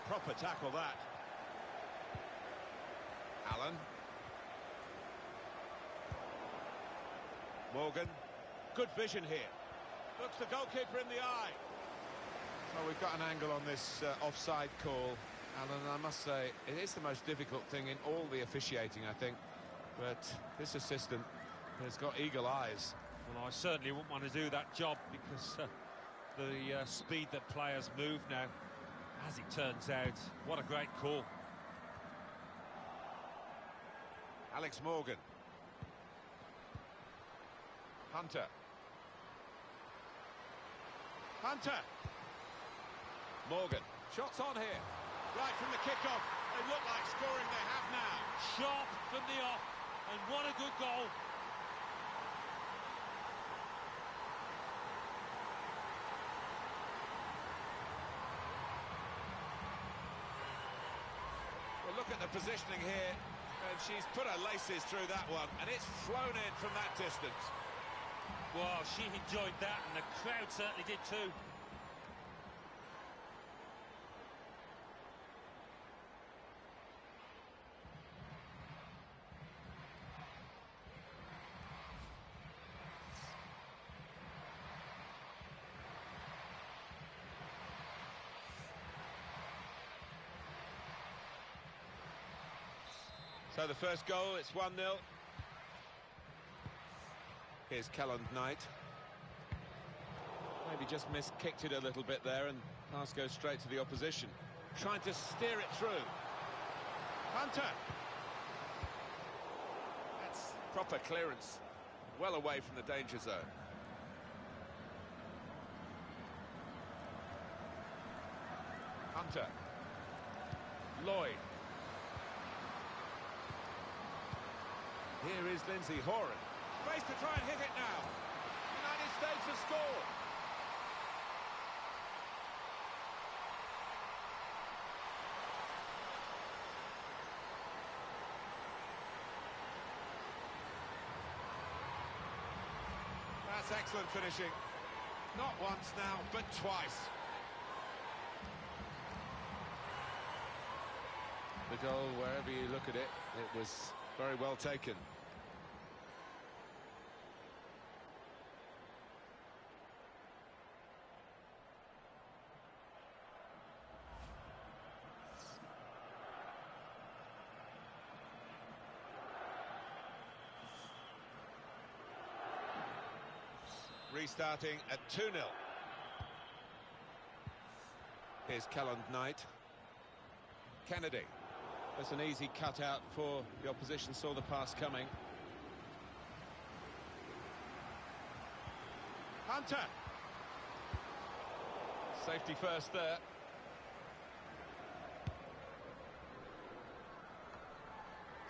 Proper tackle, that. Allen. Morgan. Good vision here. Looks the goalkeeper in the eye. Well, we've got an angle on this offside call, Alan, and I must say, it is the most difficult thing in all the officiating, I think. But this assistant has got eagle eyes. Well, I certainly wouldn't want to do that job because the speed that players move now, as it turns out. What a great call. Alex Morgan. Hunter. Hunter. Morgan. Shots on here. Right from the kickoff. They look like scoring. They have now. Sharp from the off. And what a good goal. look at the positioning here, and she's put her laces through that one, and it's flown in from that distance. Well, she enjoyed that, and the crowd certainly did too. So the first goal, it's 1-0. Here's Kelland Knight. Maybe just kicked it a little bit there, and pass goes straight to the opposition. Trying to steer it through. Hunter! That's proper clearance. Well away from the danger zone. Hunter. Lloyd. Here is Lindsay Horan. Space to try and hit it now. United States has scored. That's excellent finishing. Not once now, but twice. The goal, wherever you look at it, it was very well taken. Restarting at 2-0. Here's Kelland Knight. Kennedy. That's an easy cutout for the opposition, saw the pass coming. Hunter. Safety first there.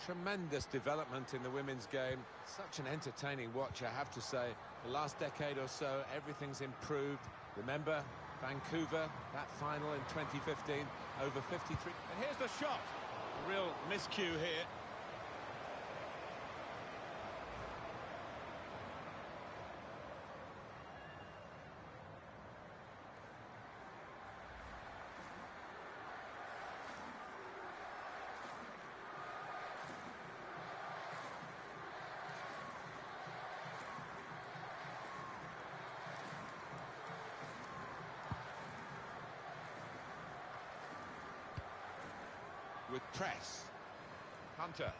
Tremendous development in the women's game. Such an entertaining watch, I have to say. The last decade or so, everything's improved. Remember, Vancouver, that final in 2015, over 53. And here's the shot. A real miscue here. With press. Hunter.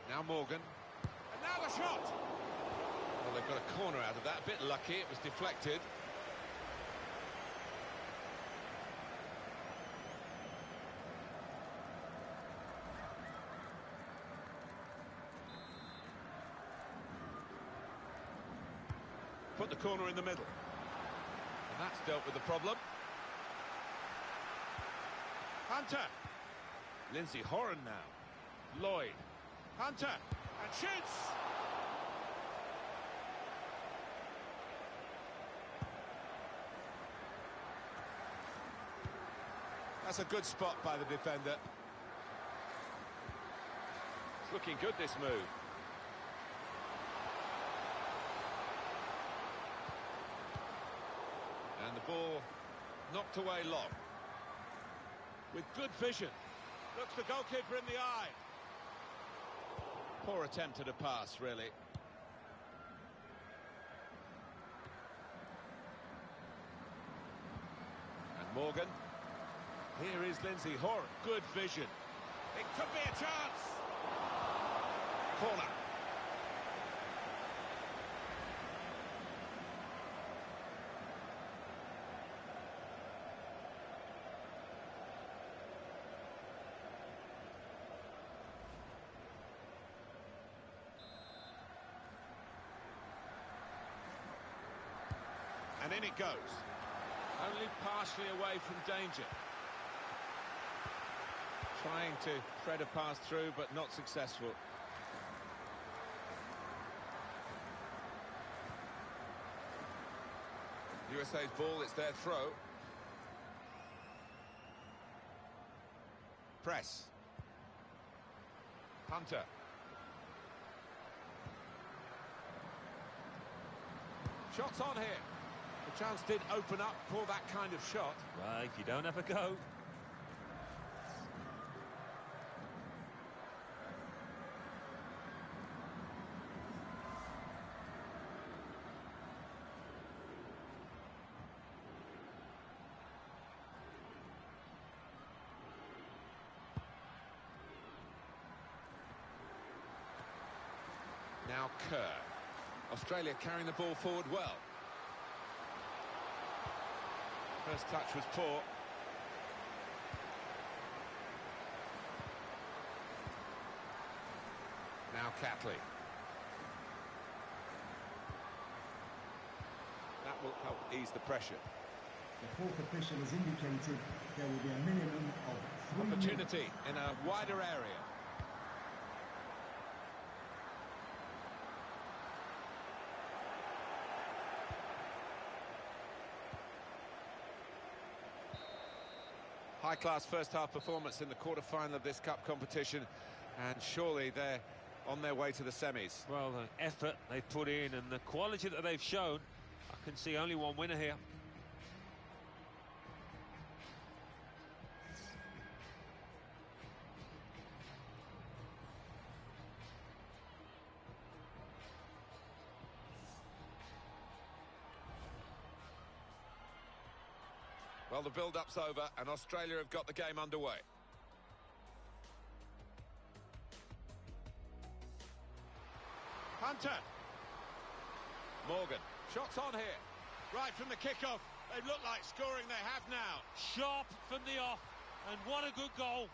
Now Morgan. And now the shot! Well, they've got a corner out of that. A bit lucky, it was deflected. Put the corner in the middle. And that's dealt with the problem. Hunter. Lindsay Horan now. Lloyd. Hunter. And shoots! That's a good spot by the defender. It's looking good, this move. And the ball knocked away long. With good vision. Looks the goalkeeper in the eye. Poor attempt at a pass, really. And Morgan. Here is Lindsay Horan. Good vision. It could be a chance. Corner. And in it goes. Only partially away from danger. Trying to thread a pass through, but not successful. USA's ball, it's their throw. Press. Hunter. Shots on here. The chance did open up for that kind of shot. Well, if you don't have a go. Now Kerr. Australia carrying the ball forward well. First touch was poor. Now Catley. That will help ease the pressure. The fourth official has indicated there will be a minimum of 3 Opportunity in a wider area. High-class first-half performance in the quarter-final of this cup competition, and surely they're on their way to the semis. Well, the effort they've put in and the quality that they've shown, I can see only one winner here. Well, the build-up's over, and Australia have got the game underway. Hunter. Morgan. Shots on here. Right from the kickoff. They look like scoring. They have now. Sharp from the off, and what a good goal.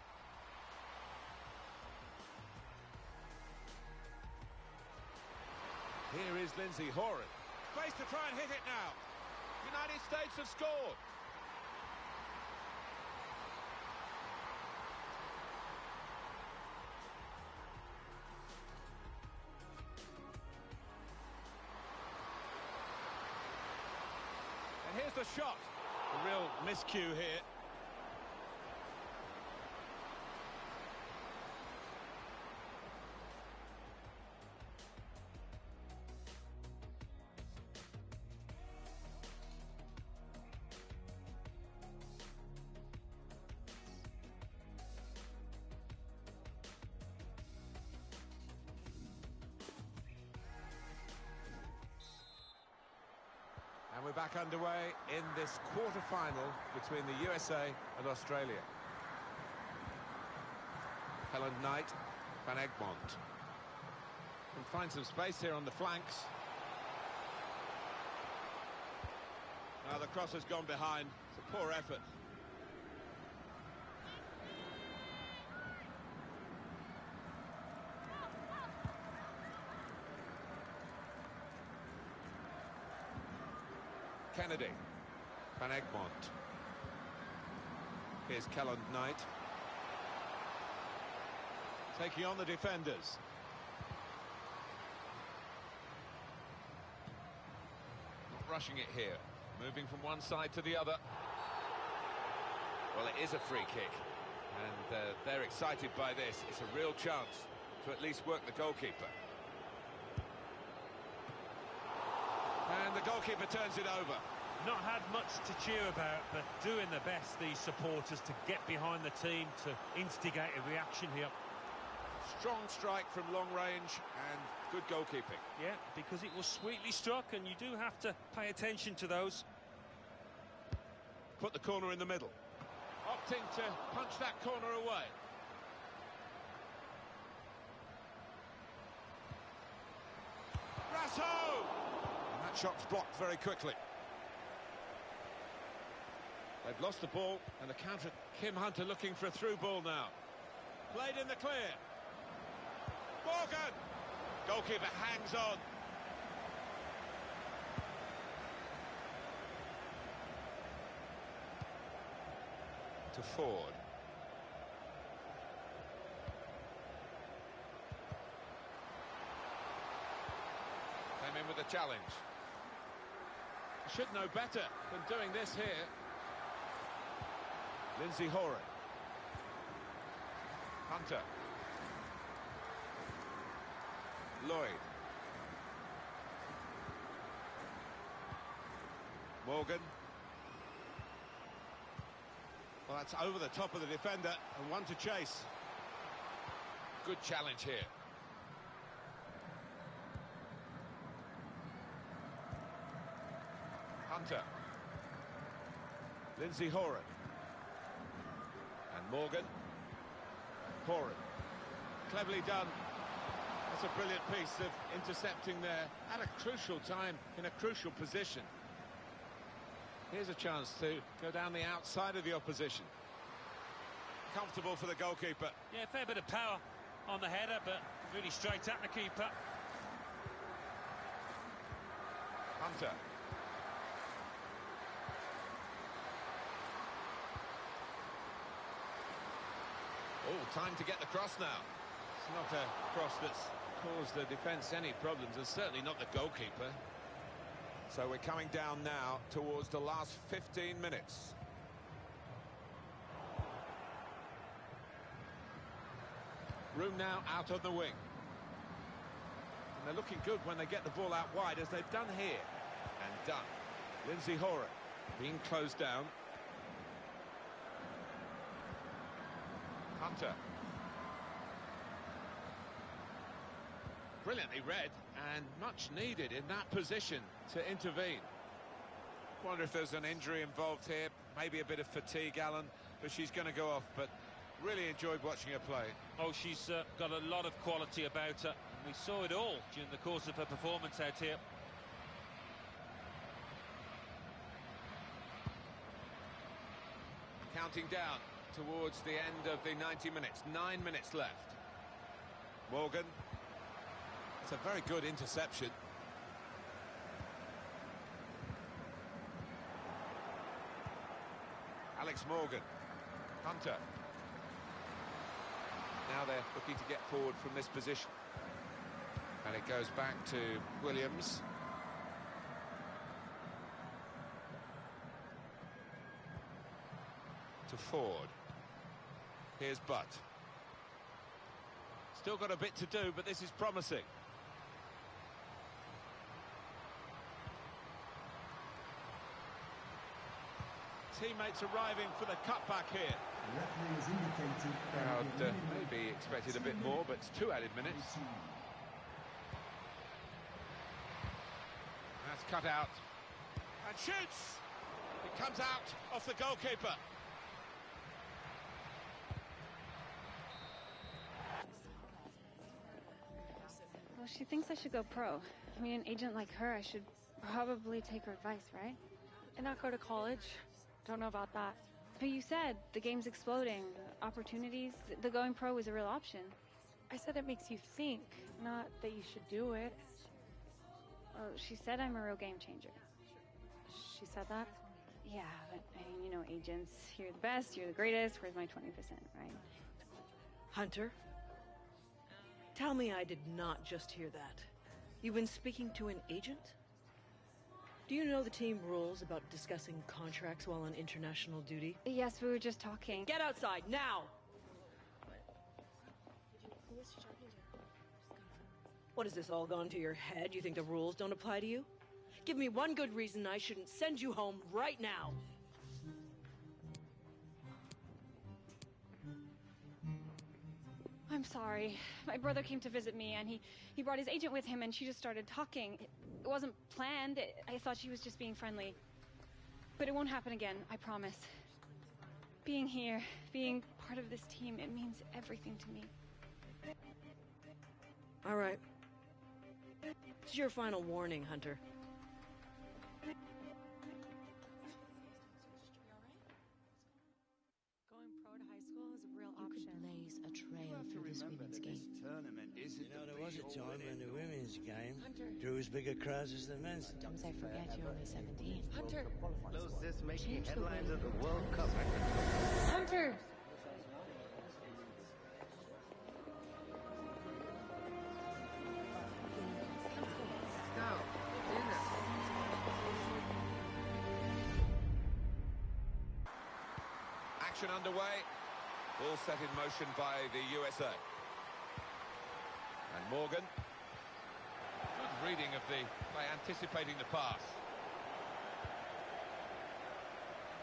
Here is Lindsay Horan. Space to try and hit it now. United States have scored. And here's the shot. A real miscue here. And we're back underway in this quarter-final between the USA and Australia. Helen Knight, Van Egmond. Can find some space here on the flanks. Now the cross has gone behind. It's a poor effort. Kennedy, Van Egmond. Here's Kellen Knight. Taking on the defenders. Not rushing it here. Moving from one side to the other. Well, it is a free kick. And they're excited by this. It's a real chance to at least work the goalkeeper. And the goalkeeper turns it over. Not had much to cheer about, but doing their best, these supporters, to get behind the team, to instigate a reaction here. Strong strike from long range and good goalkeeping. Yeah, because it was sweetly struck, and you do have to pay attention to those. Put the corner in the middle. Opting to punch that corner away. Rasso! And that shot's blocked very quickly. They've lost the ball, and the counter. Kim Hunter looking for a through ball now. Played in the clear. Morgan! Goalkeeper hangs on. To Ford. Came in with a challenge. Should know better than doing this here. Lindsay Horan. Hunter. Lloyd. Morgan. Well, that's over the top of the defender and one to chase. Good challenge here. Hunter. Lindsay Horan. And Morgan. Horan. Cleverly done. That's a brilliant piece of intercepting there at a crucial time in a crucial position. Here's a chance to go down the outside of the opposition. Comfortable for the goalkeeper. Yeah, fair bit of power on the header, but really straight at the keeper. Hunter. Oh, time to get the cross now. It's not a cross that's caused the defence any problems, and certainly not the goalkeeper. So we're coming down now towards the last 15 minutes. Room now out on the wing. And they're looking good when they get the ball out wide, as they've done here. And done. Lindsay Horan being closed down. Hunter. Brilliantly read and much needed in that position to intervene. Wonder if there's an injury involved here, maybe a bit of fatigue, Alan, but she's going to go off. But really enjoyed watching her play. Oh, she's got a lot of quality about her. We saw it all during the course of her performance out here. Counting down towards the end of the 90 minutes. 9 minutes left. Morgan. It's a very good interception. Alex Morgan. Hunter. Now they're looking to get forward from this position. And it goes back to Williams. To Ford. Here's Butt. Still got a bit to do, but this is promising. Teammates arriving for the cutback here. The referee has indicated Crowd maybe expected a bit more, but it's 2 added minutes. That's cut out. And shoots! It comes out off the goalkeeper. Well, she thinks I should go pro. I mean, an agent like her, I should probably take her advice, right? And not go to college? Don't know about that. But you said the game's exploding, opportunities, the going pro is a real option. I said it makes you think, not that you should do it. Well, she said I'm a real game changer. She said that? Yeah, but I mean, you know, agents, you're the best, you're the greatest, where's my 20%, right? Hunter, tell me I did not just hear that. You've been speaking to an agent? Do you know the team rules about discussing contracts while on international duty? Yes, we were just talking. Get outside, now! What, has this all gone to your head? You think the rules don't apply to you? Give me one good reason I shouldn't send you home right now. I'm sorry. My brother came to visit me, and he brought his agent with him, and she just started talking. It wasn't planned. I thought she was just being friendly. But it won't happen again, I promise. Being here, being part of this team, it means everything to me. All right. It's your final warning, Hunter. Going pro to high school is a real option. You could blaze a trail through this women's game. There was a time when the women's game drew as big a crowds as the men's. Sometimes I forget you're only 17. Hunter! Closest making headlines of the World Cup. Hunter! Action underway. Ball set in motion by the USA. And Morgan. reading of the play, anticipating the pass.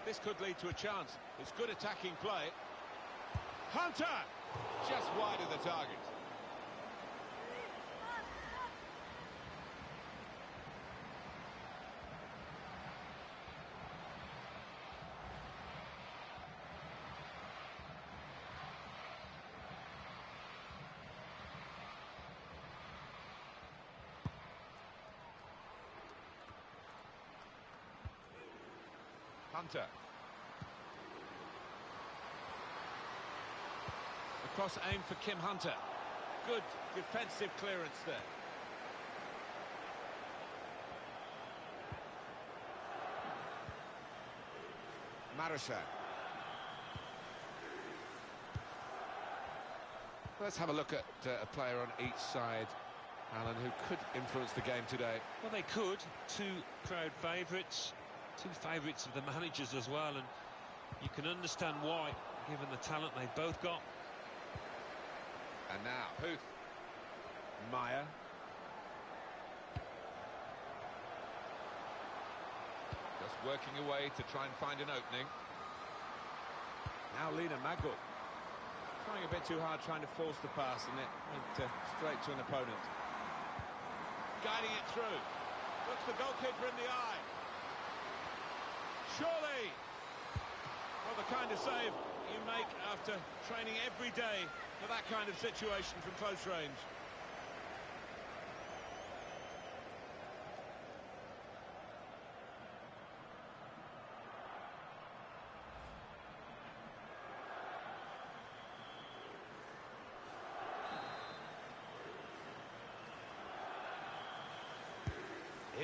This could lead to a chance. It's good attacking play. Hunter! Just wide of the target. Hunter. The cross aimed for Kim Hunter. Good defensive clearance there. Marusha. Let's have a look at a player on each side, Alan, who could influence the game today. Well, they could. Two crowd favourites. Two favourites of the managers as well, and you can understand why, given the talent they've both got. And now, Huth. Meyer. Just working away to try and find an opening. Now Lena Magul. Trying a bit too hard, trying to force the pass, and it went straight to an opponent. Guiding it through. Looks the goalkeeper in the eye. Surely! Well, the kind of save you make after training every day for that kind of situation from close range.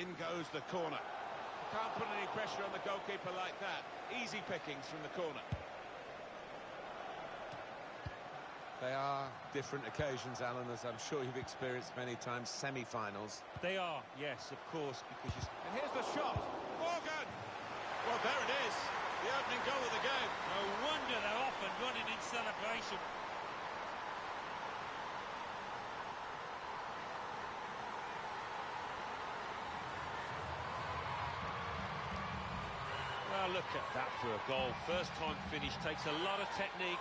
In goes the corner. Can't put any pressure on the goalkeeper like that. Easy pickings from the corner. They are different occasions, Alan, as I'm sure you've experienced many times, semi-finals. They are, yes, of course, because you... And here's the shot. Morgan! Well, there it is. The opening goal of the game. No wonder they're off and running in celebration. Well, look at that for a goal. First time finish, takes a lot of technique.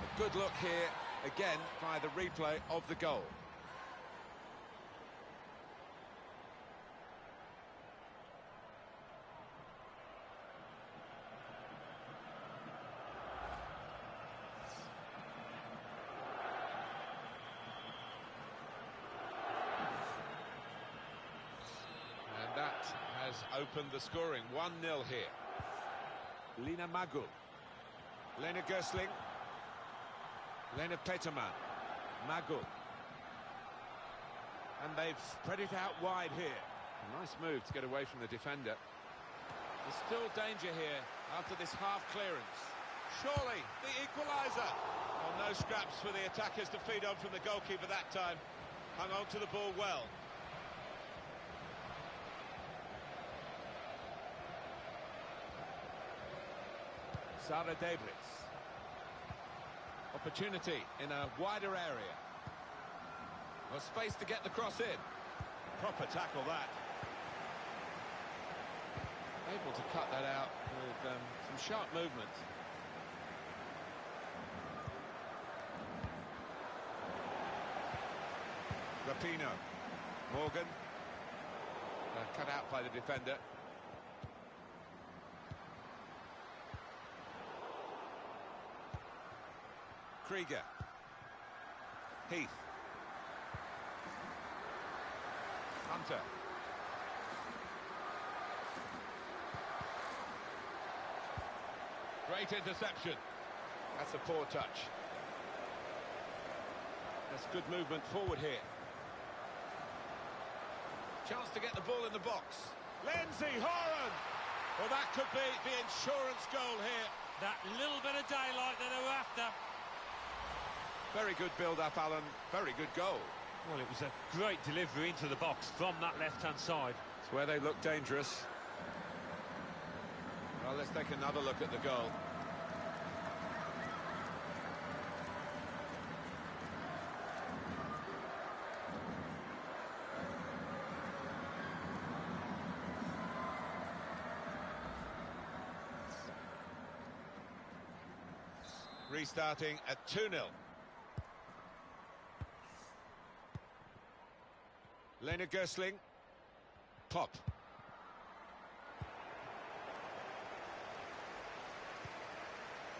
A good look here, again, by the replay of the goal. Opened the scoring. 1-0 here. Lena Magul. Lena Gößling. Lena Petermann. Magul. And they've spread it out wide here. A nice move to get away from the defender. There's still danger here after this half clearance. Surely the equaliser. Well, no scraps for the attackers to feed on from the goalkeeper that time. Hung on to the ball well. Sara Debritz. Opportunity in a wider area. Well, space to get the cross in. Proper tackle that. Able to cut that out with some sharp movement. Rapinoe. Morgan. Cut out by the defender. Krieger. Heath. Hunter. Great interception. That's a poor touch. That's good movement forward here. Chance to get the ball in the box. Lindsay Horan! Well, that could be the insurance goal here. That little bit of daylight that they were after. Very good build-up, Alan. Very good goal. Well, it was a great delivery into the box from that left-hand side. It's where they look dangerous. Well, let's take another look at the goal. restarting at 2-0. Lena Gößling. Pop.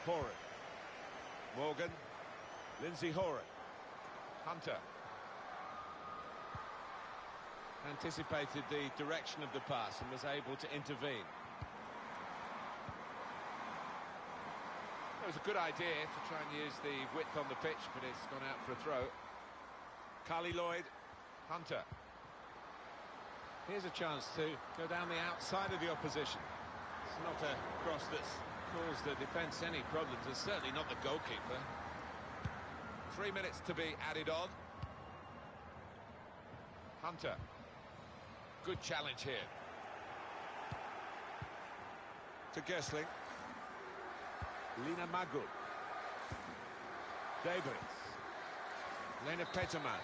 Horan. Morgan. Lindsay Horan. Hunter. Anticipated the direction of the pass and was able to intervene. It was a good idea to try and use the width on the pitch, but it's gone out for a throw. Carly Lloyd. Hunter. Here's a chance to go down the outside of the opposition. It's not a cross that's caused the defence any problems. It's certainly not the goalkeeper. 3 minutes to be added on. Hunter. Good challenge here. To Gößling. Lina Magul. Davids. Lena Peterman.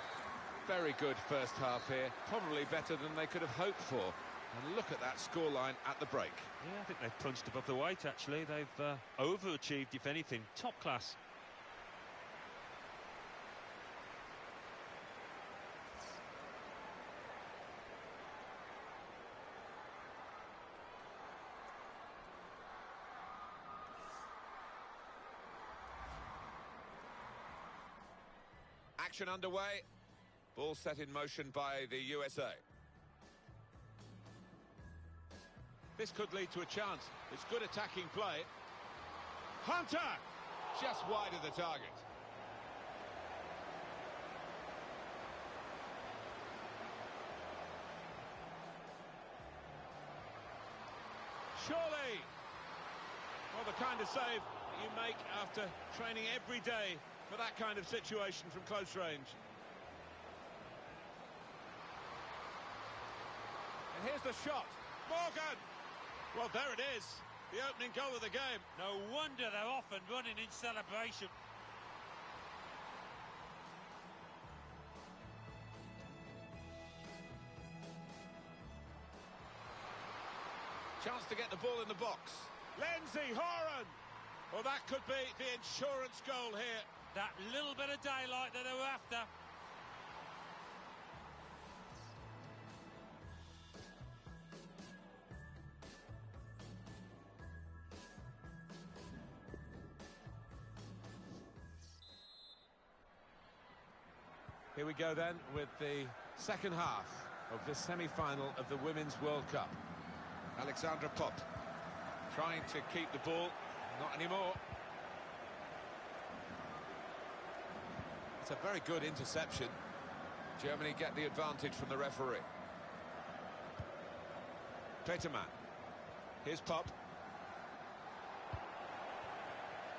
Very good first half here. Probably better than they could have hoped for. And look at that scoreline at the break. Yeah, I think they've punched above the weight, actually. They've overachieved, if anything. Top class. Action underway. Ball set in motion by the USA. This could lead to a chance. It's good attacking play. Hunter! Just wide of the target. Surely! Well, the kind of save you make after training every day for that kind of situation from close range. And here's the shot. Morgan! Well, there it is. The opening goal of the game. No wonder they're off and running in celebration. Chance to get the ball in the box. Lindsay Horan! Well, that could be the insurance goal here. That little bit of daylight that they were after. Here we go then with the second half of this semi-final of the Women's World Cup. Alexandra Pop trying to keep the ball, not anymore. It's a very good interception. Germany get the advantage from the referee. Peterman. Here's Pop.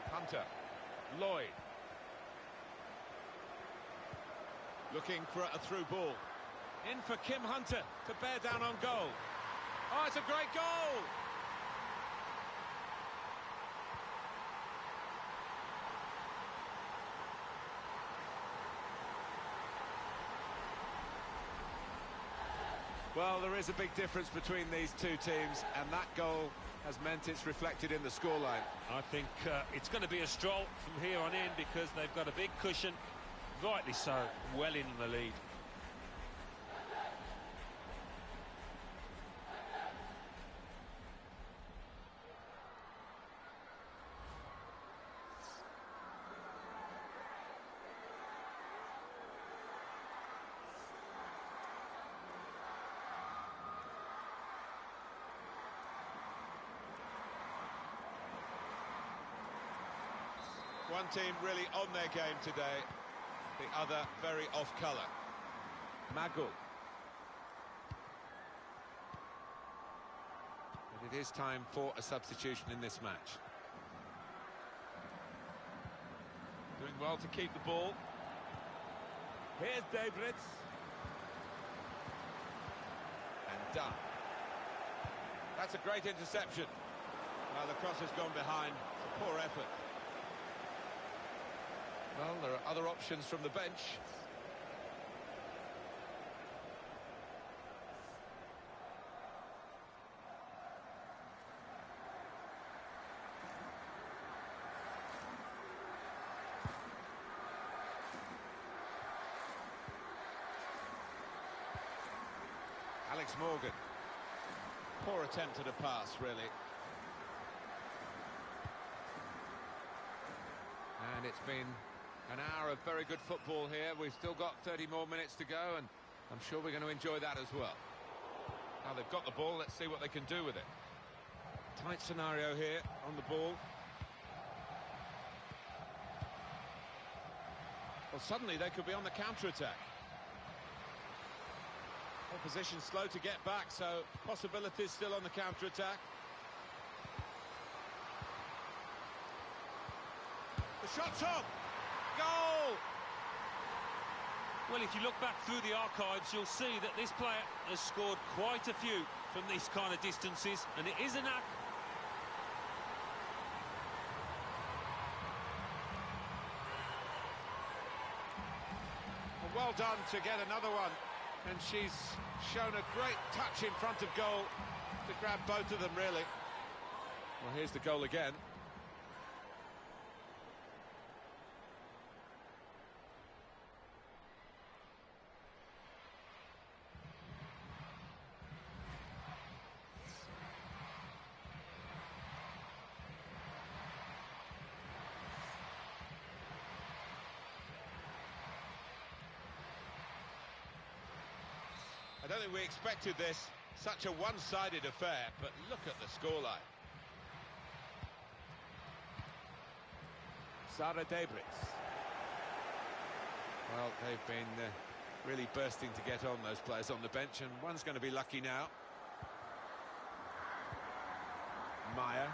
Hunter. Lloyd. Looking for a through ball. In for Kim Hunter to bear down on goal. Oh, it's a great goal! Well, there is a big difference between these two teams, and that goal has meant it's reflected in the scoreline. I think it's going to be a stroll from here on in because they've got a big cushion. Rightly so, well in the lead. One team really on their game today, the other very off colour. Magul. But it is time for a substitution in this match. Doing well to keep the ball. Here's Davids. And done. That's a great interception. Well, the cross has gone behind. It's a poor effort. Well, there are other options from the bench. it's Morgan. Poor attempt at a pass, really. And it's been an hour of very good football here. We've still got 30 more minutes to go, and I'm sure we're going to enjoy that as well. Now they've got the ball, let's see what they can do with it. Tight scenario here on the ball. Well, suddenly they could be on the counter-attack. Opposition slow to get back, so possibilities still on the counter-attack. The shot's on! Goal! Well, if you look back through the archives, you'll see that this player has scored quite a few from these kind of distances, and it is an act. Well done to get another one, and she's shown a great touch in front of goal to grab both of them, really. Well, here's the goal again. I don't think we expected this, such a one-sided affair, but look at the scoreline. Sara Debritz. Well, they've been really bursting to get on, those players on the bench, and one's going to be lucky now. Maya.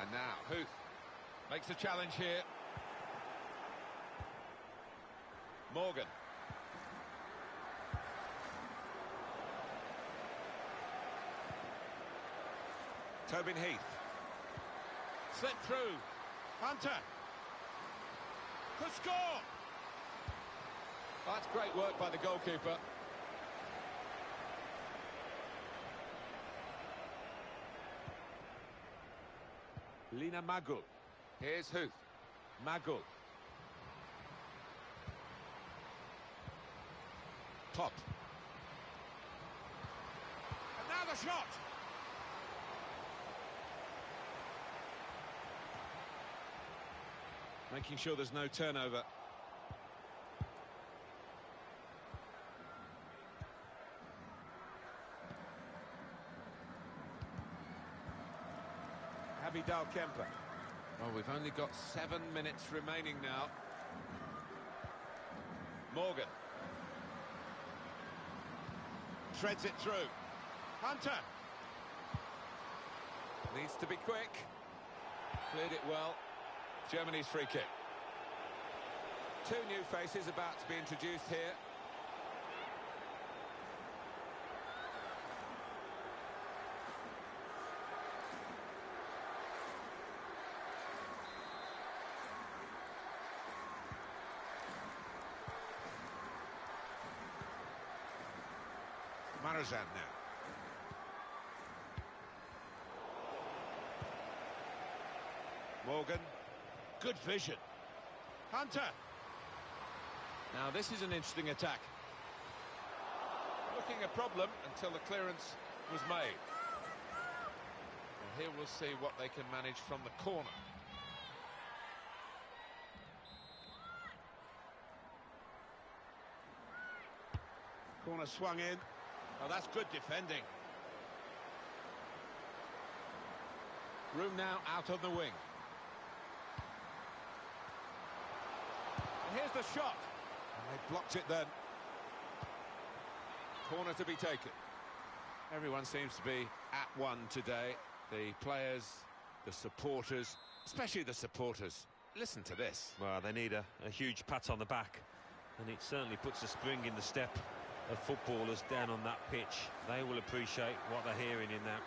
And now, Huth. Makes a challenge here. Morgan. Tobin Heath. Slip through. Hunter. Could score! That's great work by the goalkeeper. Lina Magul. Here's Huth. Magul. Pop. And now the shot! Making sure there's no turnover. Abidal Kemper. Well, we've only got 7 minutes remaining now. Morgan. Treads it through. Hunter. Needs to be quick. Cleared it well. Germany's free kick. 2 new faces about to be introduced here. Marazan now. Morgan. Good vision. Hunter. Now this is an interesting attack. Looking a problem until the clearance was made. And here we'll see what they can manage from the corner. Corner swung in. Oh, that's good defending. Room now out on the wing. And here's the shot. And they blocked it then. Corner to be taken. Everyone seems to be at one today. The players, the supporters, especially the supporters. Listen to this. Well, they need a huge pat on the back, and it certainly puts a spring in the step of footballers down on that pitch. They will appreciate what they're hearing in that.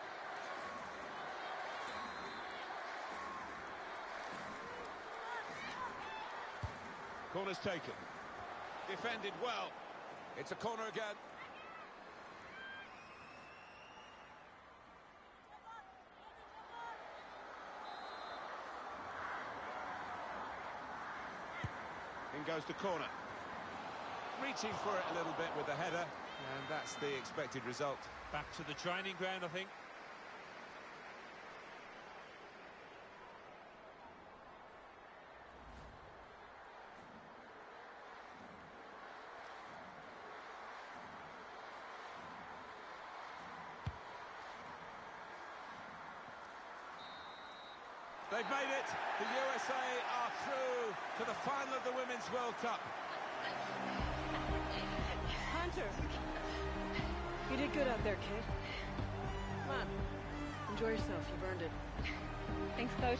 Corner's taken. Defended well. It's a corner again. goes the corner. Reaching for it a little bit with the header, and that's the expected result. Back to the training ground, I think. They've made it. The USA are through to the final of the Women's World Cup. Hunter! You did good out there, kid. Come on. Enjoy yourself. You've earned it. Thanks, Coach.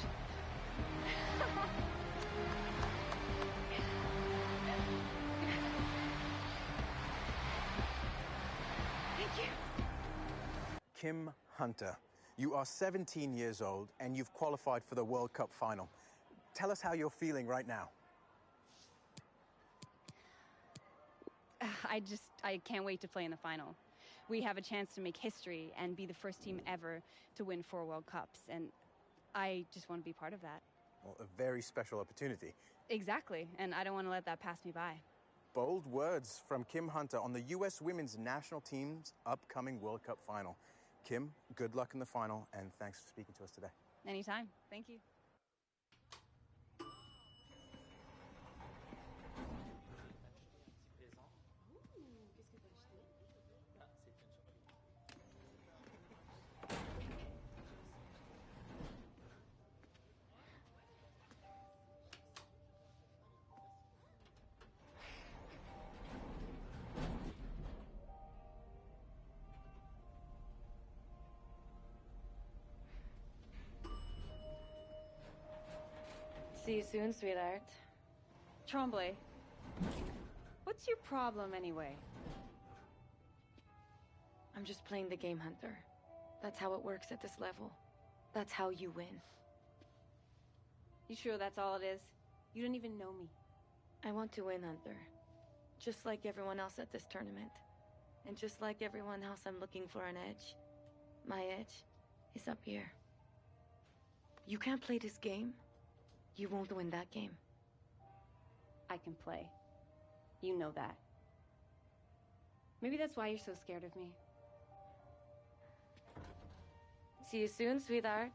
Thank you. Kim Hunter, you are 17 years old and you've qualified for the World Cup final. Tell us how you're feeling right now. I can't wait to play in the final. We have a chance to make history and be the first team ever to win 4 World Cups, and I just want to be part of that. Well, a very special opportunity. Exactly, and I don't want to let that pass me by. Bold words from Kim Hunter on the U.S. women's national team's upcoming World Cup final. Kim, good luck in the final, and thanks for speaking to us today. Anytime. Thank you. See you soon, sweetheart. Tremblay, what's your problem anyway? I'm just playing the game, Hunter. That's how it works at this level. That's how you win. You sure that's all it is? You don't even know me. I want to win, Hunter. Just like everyone else at this tournament. And just like everyone else, I'm looking for an edge. My edge is up here. You can't play this game. You won't win that game. I can play. You know that. Maybe that's why you're so scared of me. See you soon, sweetheart.